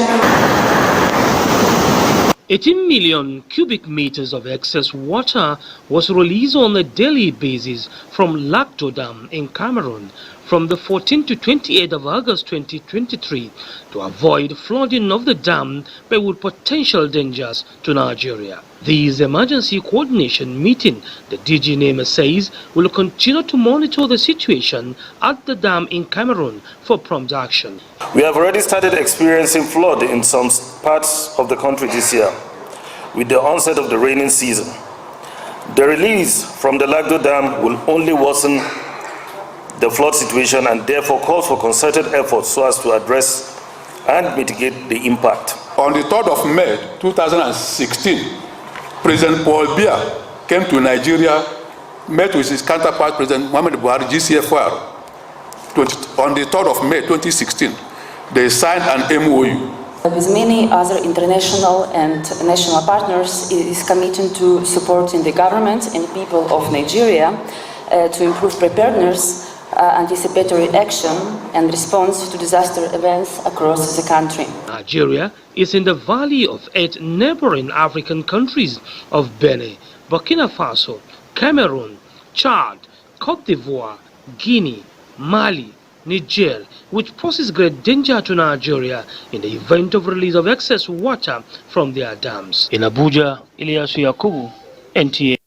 [SPEAKER 17] 18 million cubic meters of excess water was released on a daily basis from Lagdo Dam in Cameroon from the 14th to 28th of August 2023 to avoid flooding of the dam but with potential dangers to Nigeria. This emergency coordination meeting, the DG NEMA says, will continue to monitor the situation at the dam in Cameroon for prompt action.
[SPEAKER 19] We have already started experiencing flood in some parts of the country this year with the onset of the rainy season. The release from the Lagdo Dam will only worsen the flood situation and therefore calls for concerted efforts so as to address and mitigate the impact.
[SPEAKER 27] On the 3rd of May 2016, President Paul Biya came to Nigeria, met with his counterpart, President Muhammad Buhari, GCFR. On the 3rd of May 2016, they signed an MOU.
[SPEAKER 28] With many other international and national partners, it is committed to supporting the government and people of Nigeria to improve preparedness, anticipatory action and response to disaster events across the country.
[SPEAKER 17] Nigeria is in the valley of 8 neighboring African countries of Benin, Burkina Faso, Cameroon, Chad, Cote d'Ivoire, Guinea, Mali, Niger, which poses great danger to Nigeria in the event of release of excess water from their dams. In Abuja, Ilyasu Yakubu, NTA.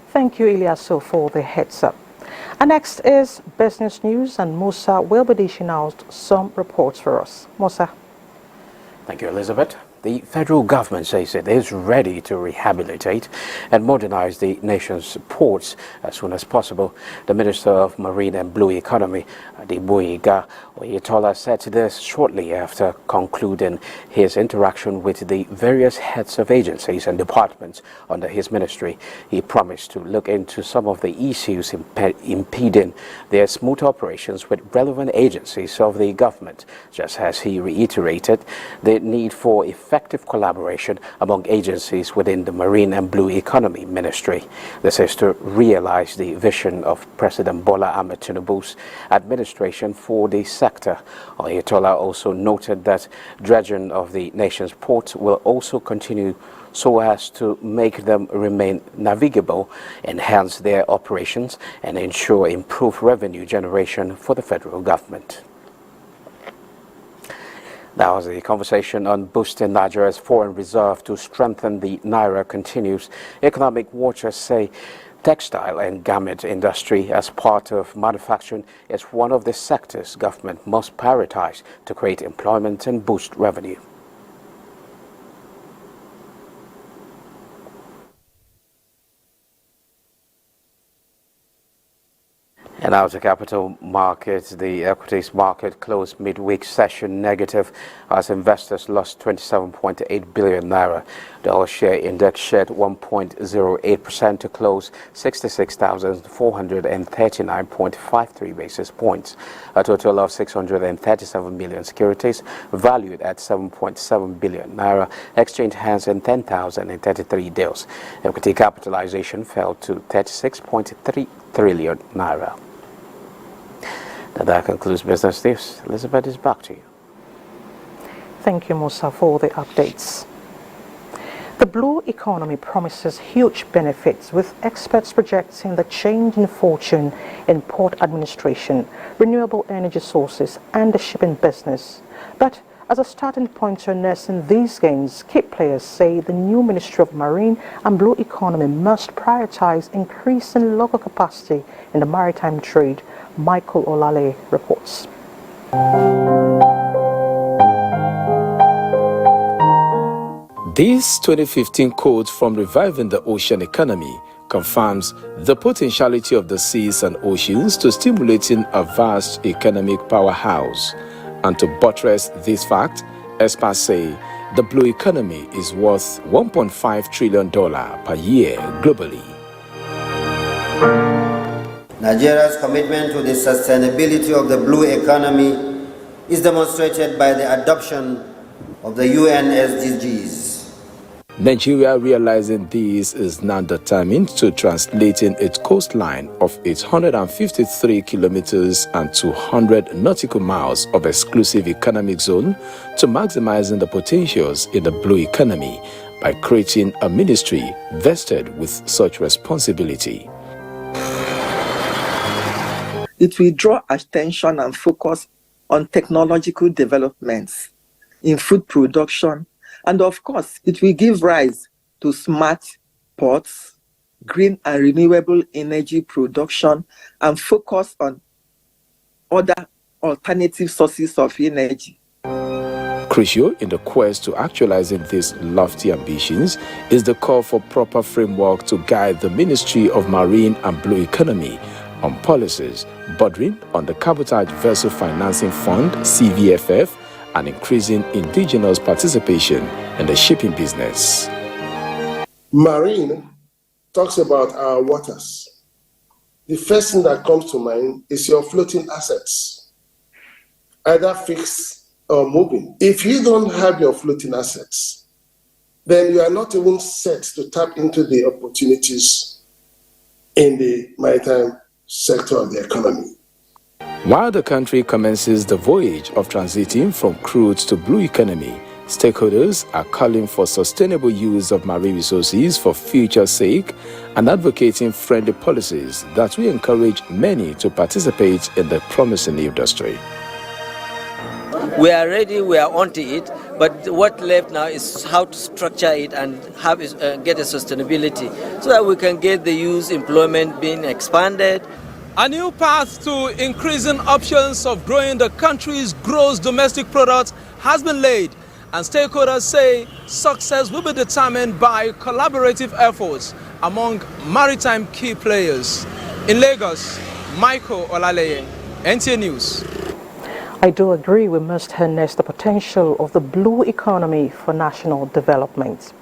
[SPEAKER 1] Thank you, Ilyasu, for the heads up. And next is business news, and Musa will be dishing out some reports for us. Musa.
[SPEAKER 29] Thank you, Elizabeth.
[SPEAKER 2] The federal government says it is ready to rehabilitate and modernize the nation's ports as soon as possible. The Minister of Marine and Blue Economy, Adeboyega Oyetola, said this shortly after concluding his interaction with the various heads of agencies and departments under his ministry. He promised to look into some of the issues impeding their smooth operations with relevant agencies of the government, just as he reiterated the need for effective collaboration among agencies within the Marine and Blue Economy Ministry. This is to realize the vision of President Bola Ahmed Tinubu's administration for the sector. Oyetola also noted that dredging of the nation's ports will also continue so as to make them remain navigable, enhance their operations, and ensure improved revenue generation for the federal government. That was the conversation on boosting Nigeria's foreign reserve to strengthen the Naira continues. Economic watchers say textile and garment industry as part of manufacturing is one of the sectors government must prioritize to create employment and boost revenue. And now to capital markets. The equities market closed midweek session negative as investors lost 27.8 billion naira. The all-share index shed 1.08% to close 66,439.53 basis points. A total of 637 million securities valued at 7.7 billion naira exchanged hands in 10,033 deals. Equity capitalization fell to 36.3 trillion naira. That concludes business news. Elizabeth, is back to you.
[SPEAKER 1] Thank you, Musa, for the updates. The blue economy promises huge benefits, with experts projecting the change in fortune in port administration, renewable energy sources, and the shipping business. But as a starting point to nursing these gains, key players say the new Ministry of Marine and Blue Economy must prioritize increasing local capacity in the maritime trade. Michael Olale reports.
[SPEAKER 6] This 2015 quote from Reviving the Ocean Economy confirms the potentiality of the seas and oceans to stimulating a vast economic powerhouse. And to buttress this fact, experts say the blue economy is worth $1.5 trillion per year globally.
[SPEAKER 18] Nigeria's commitment to the sustainability of the blue economy is demonstrated by the adoption of the UN SDGs.
[SPEAKER 6] Nigeria, realizing this, is now determined to translating its coastline of its 153 kilometers and 200 nautical miles of exclusive economic zone to maximizing the potentials in the blue economy by creating a ministry vested with such responsibility.
[SPEAKER 21] It will draw attention and focus on technological developments in food production, and of course, it will give rise to smart ports, green and renewable energy production, and focus on other alternative sources of energy.
[SPEAKER 6] Crucial in the quest to actualizing these lofty ambitions is the call for proper framework to guide the Ministry of Marine and Blue Economy on policies bordering on the Cabotage Vessel Financing Fund, CVFF, and increasing indigenous participation in the shipping business.
[SPEAKER 22] Marine talks about our waters. The first thing that comes to mind is your floating assets, either fixed or moving. If you don't have your floating assets, then you are not even set to tap into the opportunities in the maritime sector of the economy.
[SPEAKER 6] While the country commences the voyage of transiting from crude to blue economy, stakeholders are calling for sustainable use of marine resources for future's sake and advocating friendly policies that will encourage many to participate in the promising industry.
[SPEAKER 23] We are ready, we are onto it, but what left now is how to structure it and have get a sustainability so that we can get the youth employment being expanded.
[SPEAKER 24] A new path to increasing options of growing the country's gross domestic product has been laid and stakeholders say success will be determined by collaborative efforts among maritime key players. In Lagos, Michael Olaleye, NTA News.
[SPEAKER 1] I do agree we must harness the potential of the blue economy for national development.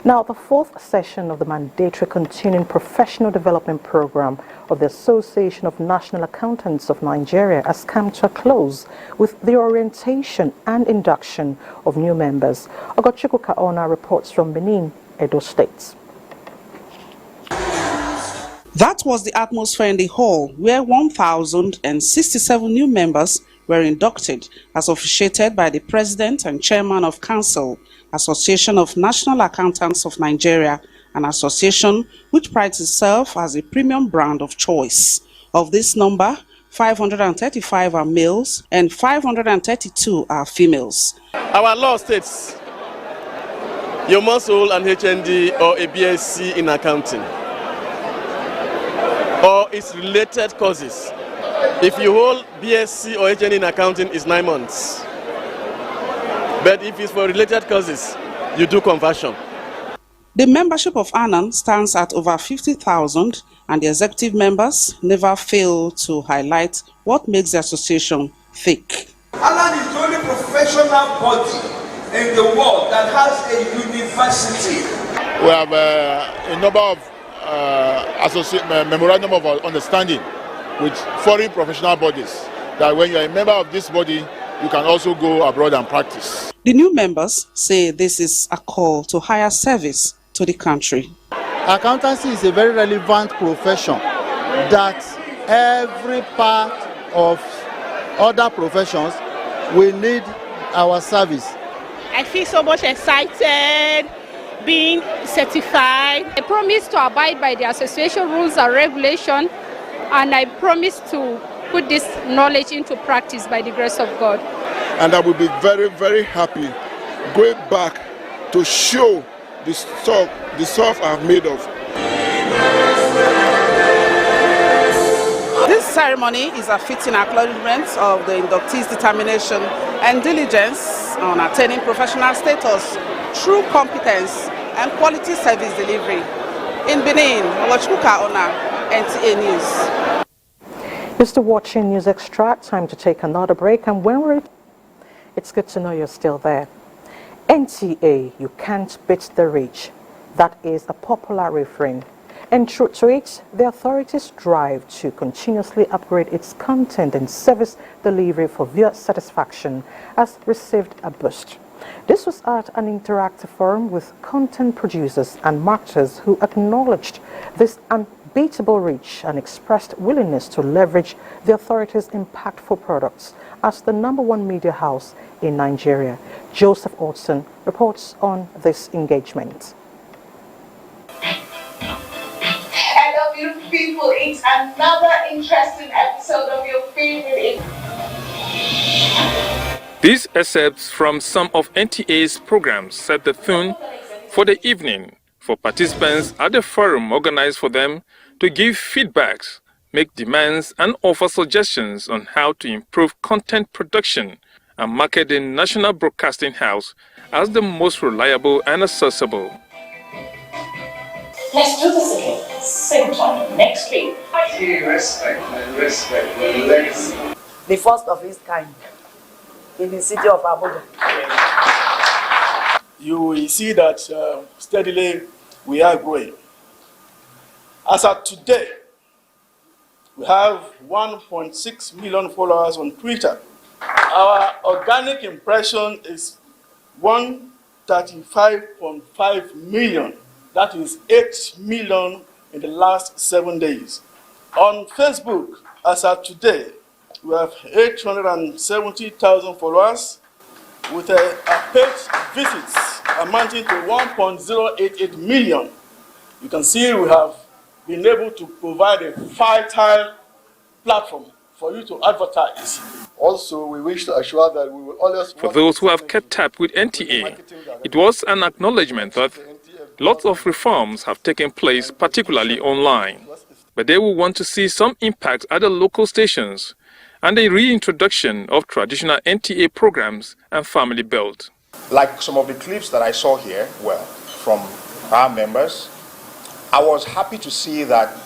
[SPEAKER 1] Now, the fourth session of the mandatory continuing professional development program of the Association of National Accountants of Nigeria has come to a close with the orientation and induction of new members. Ogochukwu Kaona reports from Benin, Edo State.
[SPEAKER 3] That was the atmosphere in the hall where 1,067 new members were inducted as officiated by the President and Chairman of Council, Association of National Accountants of Nigeria, an association which prides itself as a premium brand of choice. Of this number, 535 are males and 532 are females.
[SPEAKER 4] Our law states you must hold an HND or a BSc in accounting or its related courses. If you hold BSc or HND in accounting, it's 9 months. But if it's for related courses, you do conversion.
[SPEAKER 3] The membership of ANAN stands at over 50,000, and the executive members never fail to highlight what makes the association thick.
[SPEAKER 5] ANAN is the only professional body in the world that has a university.
[SPEAKER 7] We have a number of memorandum of understanding with foreign professional bodies that when you are a member of this body, you can also go abroad and practice.
[SPEAKER 3] The new members say this is a call to higher service to the country.
[SPEAKER 8] Accountancy is a very relevant profession that every part of other professions will need our service.
[SPEAKER 12] I feel so much excited being certified.
[SPEAKER 25] I promise to abide by the association rules and regulation, and I promise to put this knowledge into practice by the grace of God.
[SPEAKER 22] And I will be very, very happy going back to show the stuff I've made of.
[SPEAKER 3] This ceremony is a fitting acknowledgement of the inductees' determination and diligence on attaining professional status through competence and quality service delivery. In Benin, Ogochukwu Kaona, NTA News.
[SPEAKER 1] You're still watching News Extra. Time to take another break, and when we're it's good to know you're still there. NTA, you can't beat the rich. That is a popular refrain. And true to it, the authorities strive to continuously upgrade its content and service delivery for viewer satisfaction has received a boost. This was at an interactive forum with content producers and marketers who acknowledged this unbeatable reach and expressed willingness to leverage the authorities' impactful products as the #1 media house in Nigeria. Joseph Orson reports on this engagement.
[SPEAKER 26] Hello beautiful people, it's another interesting episode of your favorite.
[SPEAKER 29] These excerpts from some of NTA's programs set the tone for the evening for participants at the forum organized for them to give feedbacks, make demands, and offer suggestions on how to improve content production and market the National Broadcasting House as the most reliable and accessible.
[SPEAKER 26] Let's do this again. Same time next week. Respect my legacy.
[SPEAKER 30] The first of its kind in the city of Abuja.
[SPEAKER 4] You will see that steadily we are growing. As of today, we have 1.6 million followers on Twitter. Our organic impression is 135.5 million. That is 8 million in the last 7 days. On Facebook, as of today, we have 870,000 followers with a page visits amounting to 1.088 million. You can see we have been able to provide a fertile platform for you to advertise.
[SPEAKER 7] Also, we wish to assure that we will always...
[SPEAKER 29] For those who have kept up with NTA, it was an acknowledgement that lots of reforms have taken place, particularly online. But they will want to see some impact at the local stations and the reintroduction of traditional NTA programs and family belt.
[SPEAKER 9] Like some of the clips that I saw here, well, from our members, I was happy to see that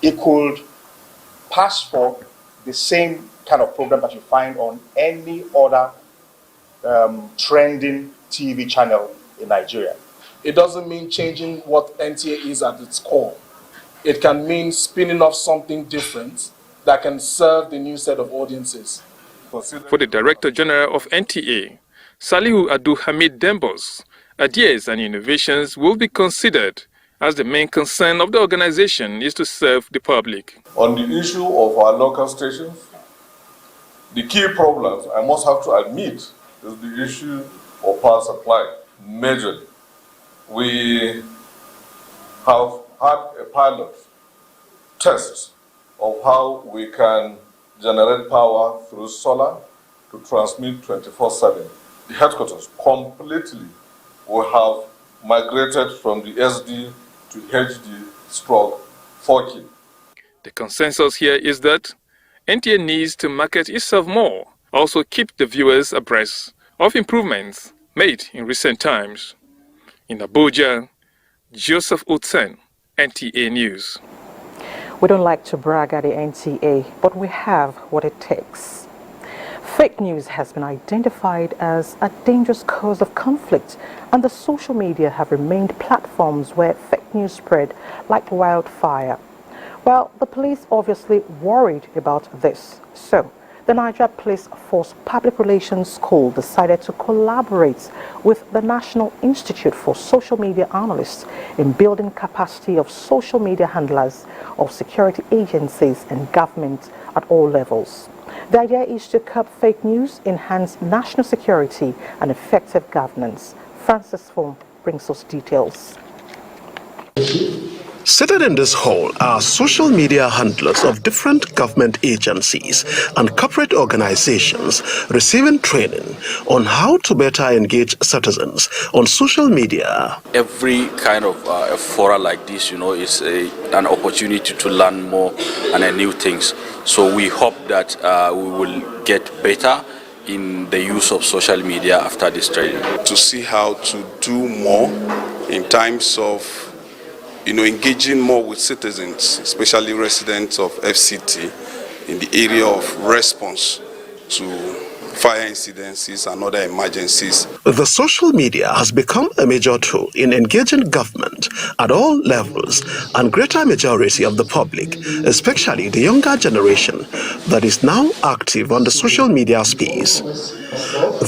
[SPEAKER 9] it could pass for the same kind of program that you find on any other trending TV channel in Nigeria.
[SPEAKER 10] It doesn't mean changing what NTA is at its core. It can mean spinning off something different that can serve the new set of audiences.
[SPEAKER 29] For the Director General of NTA, Salihu Adu Hamid Dembos, ideas and innovations will be considered as the main concern of the organization is to serve the public.
[SPEAKER 11] On the issue of our local stations, the key problems, I must have to admit, is the issue of power supply, majorly. We have had a pilot test of how we can generate power through solar to transmit 24/7. The headquarters completely will have migrated from the SD to HD/4K.
[SPEAKER 29] The consensus here is that NTA needs to market itself more, also keep the viewers abreast of improvements made in recent times. In Abuja, Joseph Utsen, NTA News.
[SPEAKER 1] We don't like to brag at the NTA, but we have what it takes. Fake news has been identified as a dangerous cause of conflict, and the social media have remained platforms where fake news spread like wildfire. Well, the police obviously worried about this. So, the Nigeria Police Force Public Relations School decided to collaborate with the National Institute for Social Media Analysts in building capacity of social media handlers of security agencies and government at all levels. The idea is to curb fake news, enhance national security and effective governance. Francis Fong brings us details.
[SPEAKER 13] Seated in this hall are social media handlers of different government agencies and corporate organizations receiving training on how to better engage citizens on social media.
[SPEAKER 14] Every kind of a forum like this, is an opportunity to learn more and new things. So we hope that we will get better in the use of social media after this training.
[SPEAKER 15] To see how to do more in times of engaging more with citizens, especially residents of FCT, in the area of response to fire incidences and other emergencies.
[SPEAKER 13] The social media has become a major tool in engaging government at all levels and greater majority of the public, especially the younger generation that is now active on the social media space.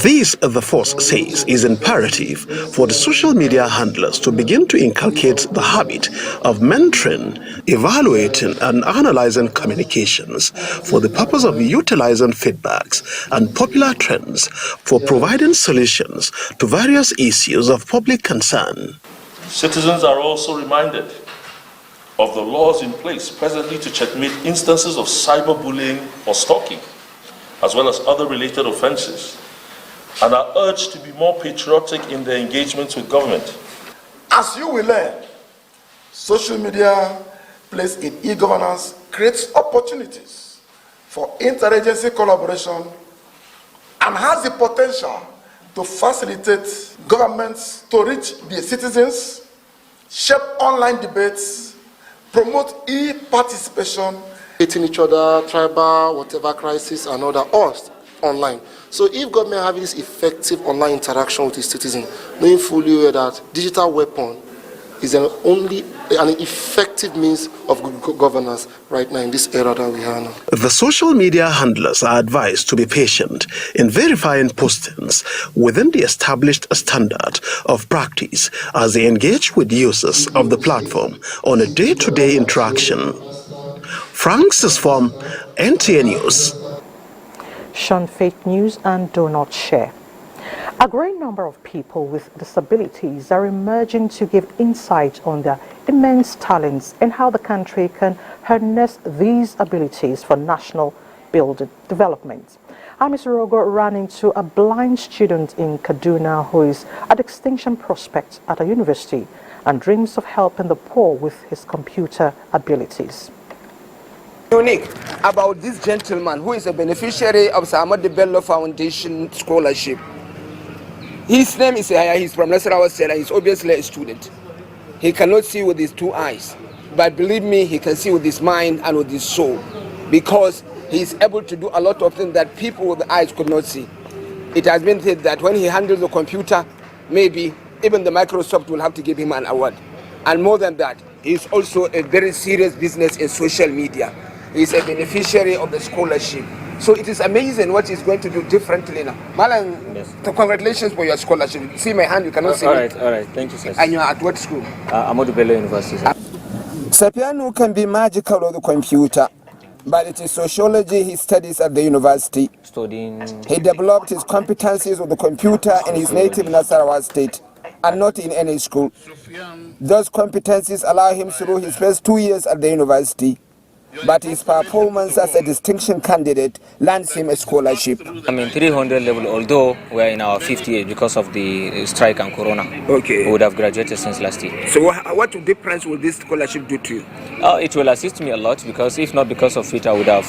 [SPEAKER 13] This, the force says, is imperative for the social media handlers to begin to inculcate the habit of mentoring, evaluating and analyzing communications for the purpose of utilizing feedbacks and popular trends for providing solutions to various issues of public concern.
[SPEAKER 16] Citizens are also reminded of the laws in place presently to checkmate instances of cyberbullying or stalking, as well as other related offenses, and are urged to be more patriotic in their engagements with government.
[SPEAKER 22] As you will learn, social media place in e-governance creates opportunities for interagency collaboration and has the potential to facilitate governments to reach their citizens, shape online debates, promote e-participation,
[SPEAKER 19] hitting each other, tribal, whatever crisis, and other, or online. So if government having this effective online interaction with its citizen, knowing fully well that digital weapon is only an effective means of good governance right now in this era that we are now.
[SPEAKER 13] The social media handlers are advised to be patient in verifying postings within the established standard of practice as they engage with users of the platform on a day-to-day interaction. Francis from NTA News.
[SPEAKER 1] Shun fake news and do not share. A growing number of people with disabilities are emerging to give insight on their immense talents and how the country can harness these abilities for national development. Amis Rogo ran into a blind student in Kaduna who is at extinction prospect at a university and dreams of helping the poor with his computer abilities.
[SPEAKER 20] Unique about this gentleman who is a beneficiary of Samad Bello Foundation scholarship. His name is Yahya. He's from Nasarawa State, and he's obviously a student. He cannot see with his 2 eyes, but believe me, he can see with his mind and with his soul, because he's able to do a lot of things that people with the eyes could not see. It has been said that when he handles the computer, maybe even the Microsoft will have to give him an award. And more than that, he's also a very serious business in social media. He's a beneficiary of the scholarship. So it is amazing what he's going to do differently now. Malan, yes. Congratulations for your scholarship. See my hand, you cannot see me.
[SPEAKER 2] All right, thank you, sir.
[SPEAKER 20] And you are at what school?
[SPEAKER 2] Ahmadu Bello University, sir.
[SPEAKER 20] Sepiano can be magical on the computer, but it is sociology he studies at the university. He developed his competencies with the computer in his native Nasarawa state and not in any school. Those competencies allow him through his first 2 years at the university, but his performance as a distinction candidate lands him a scholarship.
[SPEAKER 2] I'm in 300 level, although we're in our 50th year because of the strike and corona.
[SPEAKER 20] Okay.
[SPEAKER 2] We would have graduated since last year.
[SPEAKER 20] So what difference will this scholarship do to you?
[SPEAKER 2] It will assist me a lot, because if not because of it, I would have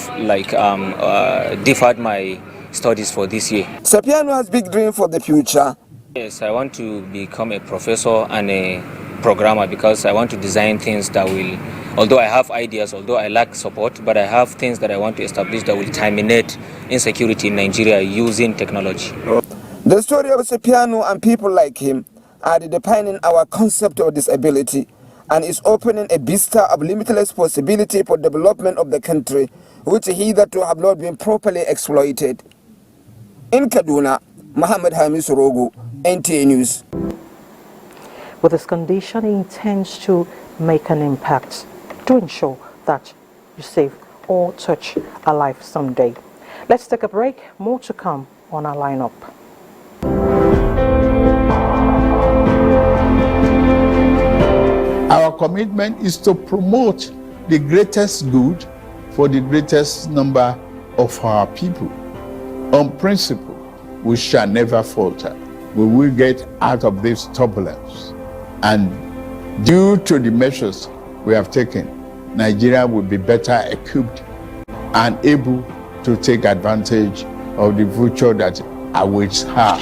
[SPEAKER 2] deferred my studies for this year.
[SPEAKER 20] Sepiano has big dream for the future.
[SPEAKER 2] Yes, I want to become a professor and a programmer, because I want to design things that will, although I have ideas, although I lack support, but I have things that I want to establish that will terminate insecurity in Nigeria using technology.
[SPEAKER 20] The story of Sepiano and people like him are defining our concept of disability, and is opening a vista of limitless possibility for development of the country, which hitherto have not been properly exploited. In Kaduna, Muhammad Hamis Rogo, NTA News.
[SPEAKER 1] With this condition, he intends to make an impact to ensure that you save or touch a life someday. Let's take a break. More to come on our lineup.
[SPEAKER 5] Our commitment is to promote the greatest good for the greatest number of our people. On principle, we shall never falter. We will get out of this turbulence. And due to the measures we have taken, Nigeria will be better equipped and able to take advantage of the future that awaits her.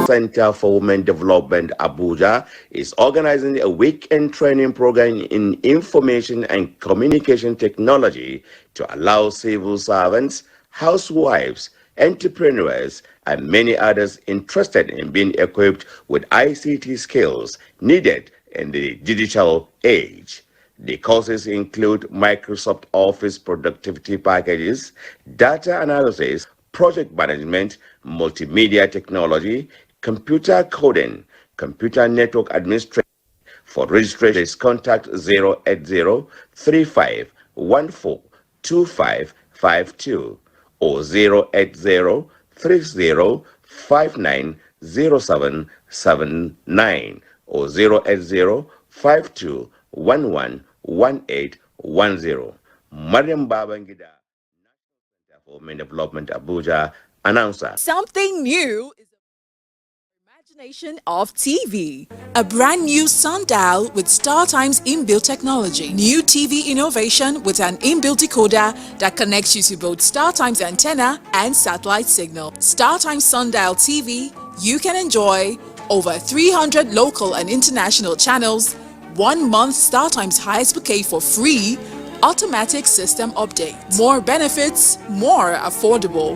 [SPEAKER 6] Center for Women Development Abuja is organizing a weekend training program in information and communication technology to allow civil servants, housewives, entrepreneurs, and many others interested in being equipped with ICT skills needed in the digital age. The courses include Microsoft Office productivity packages, data analysis, project management, multimedia technology, computer coding, computer network administration. For registration, contact 08035142552 or 08030590779 or 08052111810. Mariam Babangida, National Center for Women Development Abuja, announcer.
[SPEAKER 17] Something new is Imagination of TV. A brand new sundial with StarTime's inbuilt technology. New TV innovation with an inbuilt decoder that connects you to both StarTime's antenna and satellite signal. StarTime Sundial TV, you can enjoy over 300 local and international channels, 1 month StarTime's highest bouquet for free, automatic system update. More benefits, more affordable.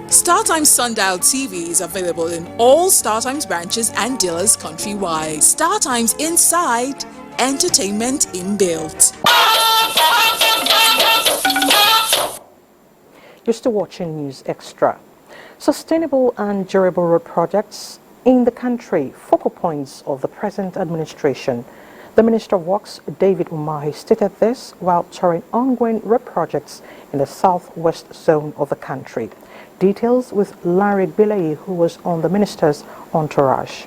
[SPEAKER 17] StarTimes Sundial TV is available in all StarTimes branches and dealers countrywide. StarTimes Inside, entertainment inbuilt.
[SPEAKER 1] You're still watching News Extra. Sustainable and durable road projects in the country, focal points of the present administration. The Minister of Works, David Umahi, stated this while touring ongoing road projects in the southwest zone of the country. Details with Larry Bilei, who was on the minister's entourage.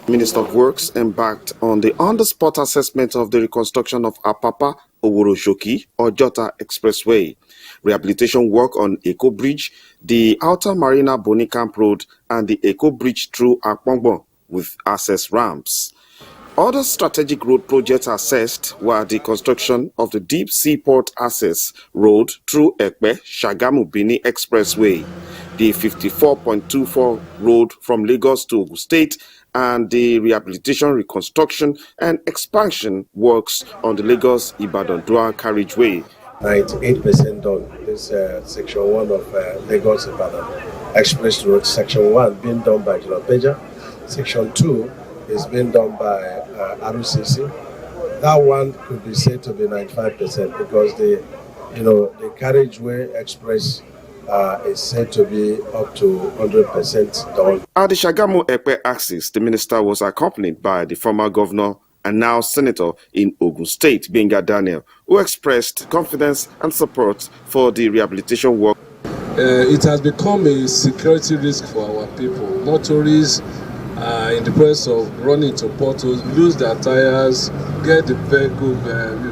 [SPEAKER 18] Minister of Works embarked on the on-the-spot assessment of the reconstruction of Apapa Oworo-Shoki or Jota Expressway, rehabilitation work on Eco Bridge, the Outer Marina Boni Camp Road, and the Eco Bridge through Akpongbo with access ramps. Other strategic road projects assessed were the construction of the Deep Seaport Access Road through Ekpe Shagamu-Bini Expressway, the 54.24 road from Lagos to Ogun State, and the rehabilitation, reconstruction, and expansion works on the Lagos-Ibadan dual carriageway.
[SPEAKER 3] 98% done. This section 1 of Lagos-Ibadan Express Road, section 1 being done by Julapeja, section 2 is being done by RUCC. That one could be said to be 95% because the carriageway express is said to be up to 100% done.
[SPEAKER 18] At the Shagamu-Ekpe axis, the minister was accompanied by the former governor and now senator in Ogun State, Benga Daniel, who expressed confidence and support for the rehabilitation work.
[SPEAKER 8] It has become a security risk for our people. Motorists, in the process of running into potholes, lose their tires, get the vehicle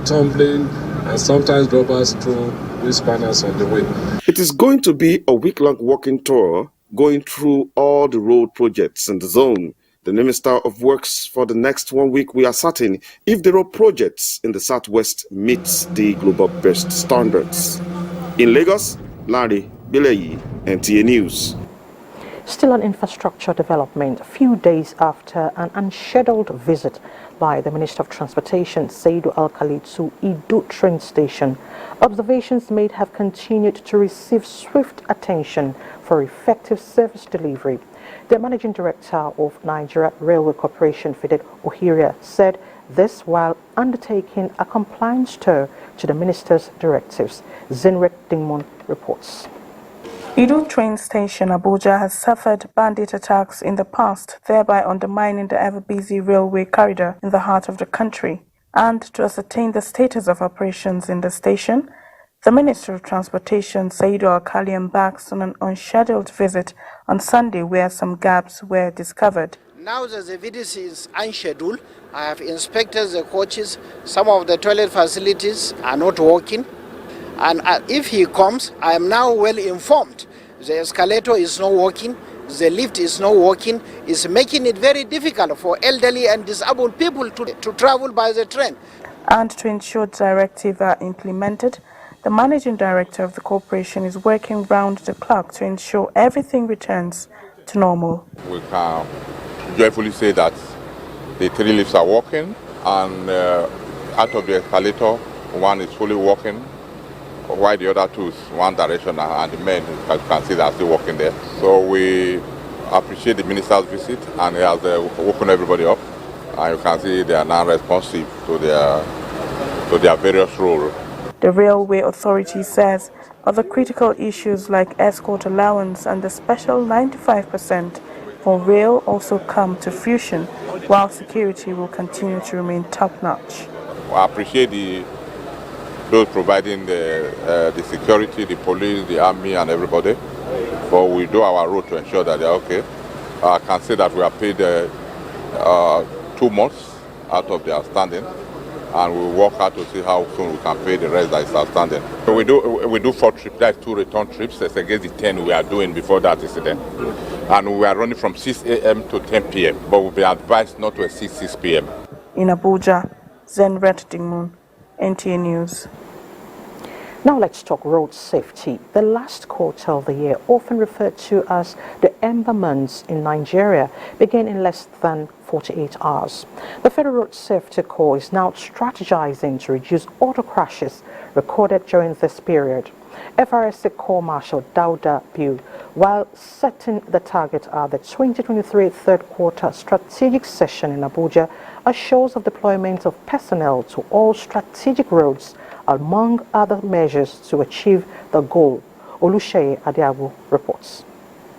[SPEAKER 8] tumbling, and sometimes robbers throw wheel spanners on the way.
[SPEAKER 18] It is going to be a week-long walking tour going through all the road projects in the zone. The Minister of Works for the next 1 week we are certain if the road projects in the southwest meets the global best standards. In Lagos, Larry Bileyi, NTA News.
[SPEAKER 1] Still on infrastructure development, a few days after an unscheduled visit by the Minister of Transportation, Saidu Alkali, to Idu train station, observations made have continued to receive swift attention for effective service delivery. The Managing Director of Nigeria Railway Corporation, Fidel Ohiria, said this while undertaking a compliance tour to the Minister's directives. Zinret Dingmon reports.
[SPEAKER 12] Idu train station, Abuja, has suffered bandit attacks in the past, thereby undermining the ever-busy railway corridor in the heart of the country. And to ascertain the status of operations in the station, the Minister of Transportation, Saidu Alkali, embarked on an unscheduled visit on Sunday where some gaps were discovered.
[SPEAKER 21] Now that the VDC is unscheduled, I have inspected the coaches. Some of the toilet facilities are not working. And if he comes, I am now well informed. The escalator is not working, the lift is not working. It's making it very difficult for elderly and disabled people to travel by the train.
[SPEAKER 12] And to ensure directives are implemented, the Managing Director of the corporation is working round the clock to ensure everything returns to normal.
[SPEAKER 23] We can joyfully say that the 3 lifts are working, and out of the escalator, 1 is fully working, while the other 2 is one direction, and the men, as you can see, they are still working there. So we appreciate the minister's visit, and he has woken everybody up, and you can see they are now responsive to their various roles.
[SPEAKER 12] The Railway Authority says other critical issues like escort allowance and the special 95% for rail also come to fruition, while security will continue to remain top-notch.
[SPEAKER 23] I appreciate those providing the security, the police, the army, and everybody. But we do our role to ensure that they're okay. I can say that we are paid 2 months out of the outstanding, and we work hard to see how soon we can pay the rest that is outstanding. So we do 4 trips, that's 2 return trips. That's against the 10 we are doing before that incident. And we are running from 6 a.m. to 10 p.m., but we've been advised not to exceed 6 p.m.
[SPEAKER 12] In Abuja, Zenret Dingmun, NTA News.
[SPEAKER 1] Now let's talk road safety. The last quarter of the year, often referred to as the Ember months in Nigeria, begin in less than 48 hours. The Federal Road Safety Corps is now strategizing to reduce auto crashes recorded during this period. FRSC Corps Marshal Dauda Bill, while setting the target at the 2023 third quarter strategic session in Abuja, assures of deployment of personnel to all strategic roads, among other measures to achieve the goal. Oluseyi Adiabu reports.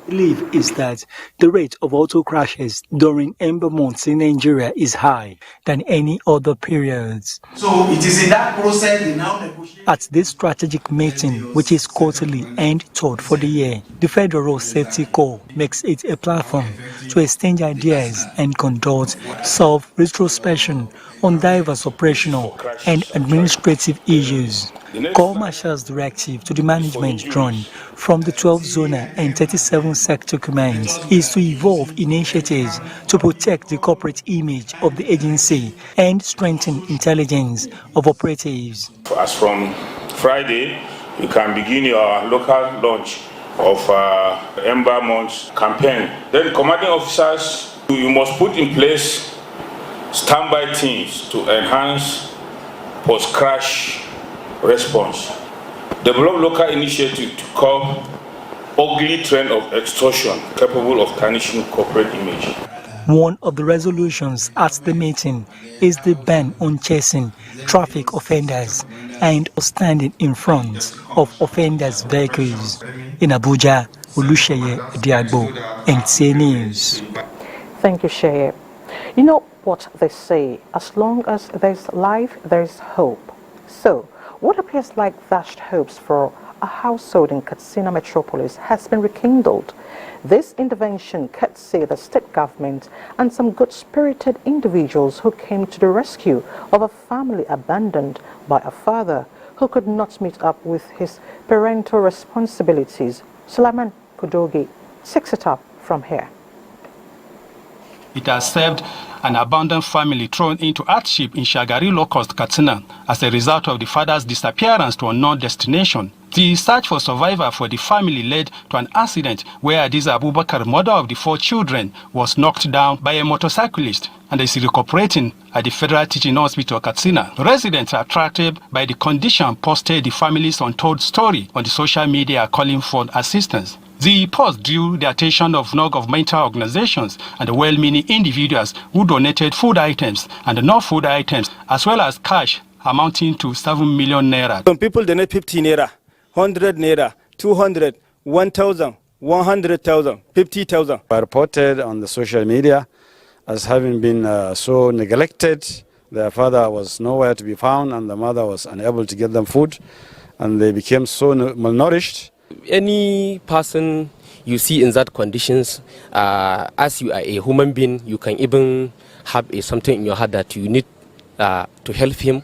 [SPEAKER 24] Belief is that the rate of auto crashes during Ember months in Nigeria is higher than any other periods.
[SPEAKER 25] So it is in that process we now negotiate.
[SPEAKER 24] At this strategic meeting, which is quarterly and third for the year, the Federal Road Safety Corps makes it a platform to exchange ideas and conduct self-retrospection on diverse operational and administrative issues. Corps Marshal's directive to the management drawn from the 12 zonal and 37 sector commands is to evolve initiatives to protect the corporate image of the agency and strengthen intelligence of operatives.
[SPEAKER 4] As from Friday, you can begin your local launch of Ember Month campaign. Then commanding officers, you must put in place standby teams to enhance post-crash response. Develop local initiative to curb ugly trend of extortion capable of tarnishing corporate image.
[SPEAKER 24] One of the resolutions at the meeting is the ban on chasing traffic offenders and standing in front of offenders' vehicles. In Abuja, Olusheye Diagbo, NTA News.
[SPEAKER 1] Thank you, Sheye. You know what they say, as long as there's life, there's hope. So, what appears like dashed hopes for a household in Katsina metropolis has been rekindled. This intervention could see the state government and some good-spirited individuals who came to the rescue of a family abandoned by a father who could not meet up with his parental responsibilities. Sulaiman Kudogi takes it up from here.
[SPEAKER 7] It has saved an abandoned family thrown into hardship in Shagari Low-Cost, Katsina, as a result of the father's disappearance to unknown destination. The search for survivor for the family led to an accident where Adiza Abubakar, mother of the 4 children, was knocked down by a motorcyclist and is recuperating at the Federal Teaching Hospital, Katsina. Residents are attracted by the condition posted the family's untold story on the social media calling for assistance. The post drew the attention of non-governmental organizations and well-meaning individuals who donated food items and non-food items, as well as cash amounting to 7 million naira.
[SPEAKER 9] Some people donate 50 naira, 100 naira, 200, 1,000, 100,000, 50,000.
[SPEAKER 10] I reported on the social media as having been so neglected. Their father was nowhere to be found and the mother was unable to get them food, and they became so malnourished.
[SPEAKER 11] Any person you see in that conditions, as you are a human being, you can even have something in your heart that you need to help him.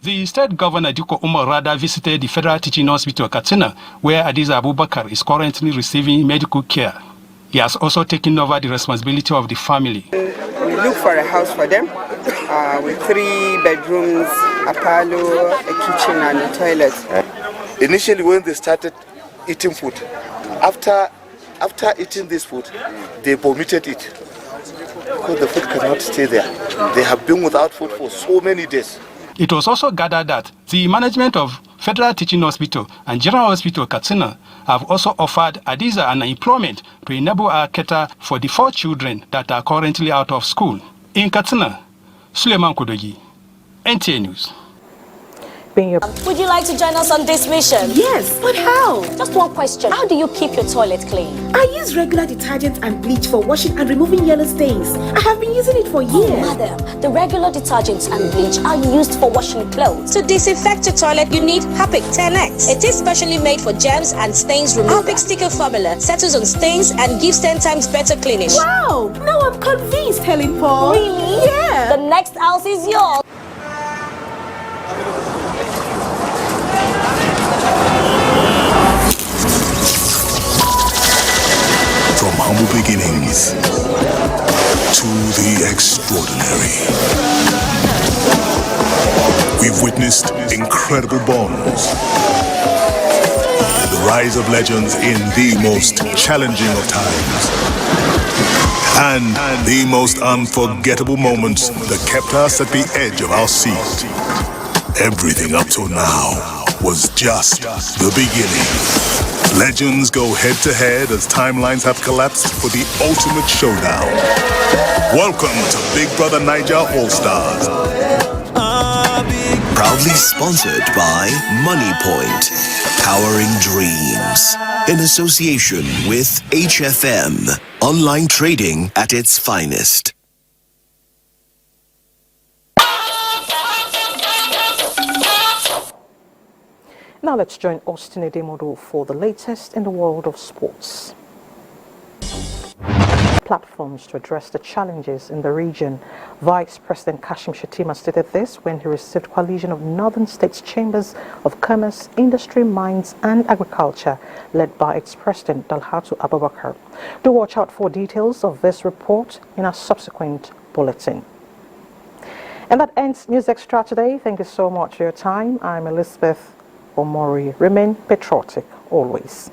[SPEAKER 7] The state governor, Diko Umar Rada, visited the Federal Teaching Hospital, Katsina, where Adiza Abubakar is currently receiving medical care. He has also taken over the responsibility of the family.
[SPEAKER 26] We look for a house for them with 3 bedrooms, a parlor, a kitchen and a toilet.
[SPEAKER 27] Initially when they started eating food, after eating this food, they vomited it because the food cannot stay there. They have been without food for so many days.
[SPEAKER 7] It was also gathered that the management of Federal Teaching Hospital and General Hospital Katsina have also offered Adiza an employment to enable her cater for the 4 children that are currently out of school. In Katsina, Suleiman Kudogi, NTA News.
[SPEAKER 28] Would you like to join us on this mission?
[SPEAKER 29] Yes, but how?
[SPEAKER 28] Just one question. How do you keep your toilet clean?
[SPEAKER 29] I use regular detergent and bleach for washing and removing yellow stains. I have been using it for years.
[SPEAKER 28] Oh, madam, the regular detergents and bleach are used for washing clothes. To disinfect your toilet, you need Harpic 10X. It is specially made for germs and stains removal. Harpic sticker formula settles on stains and gives 10 times better cleaning.
[SPEAKER 29] Wow! Now I'm convinced, Helen Paul.
[SPEAKER 28] Really?
[SPEAKER 29] Yeah.
[SPEAKER 28] The next house is yours.
[SPEAKER 30] From humble beginnings to the extraordinary, we've witnessed incredible bonds, the rise of legends in the most challenging of times, and the most unforgettable moments that kept us at the edge of our seat. Everything up till now was just the beginning. Legends go head-to-head as timelines have collapsed for the ultimate showdown. Welcome to Big Brother Niger All-Stars.
[SPEAKER 31] Proudly sponsored by Money Point, powering dreams. In association with HFM, online trading at its finest.
[SPEAKER 1] Now let's join Austin Edemodo for the latest in the world of sports. platforms to address the challenges in the region. Vice President Kashim Shettima stated this when he received coalition of Northern States Chambers of Commerce, Industry, Mines and Agriculture led by ex-President Dalhatu Abubakar. Do watch out for details of this report in our subsequent bulletin. And that ends News Extra today. Thank you so much for your time. I'm Elizabeth Omori. Remain patriotic always.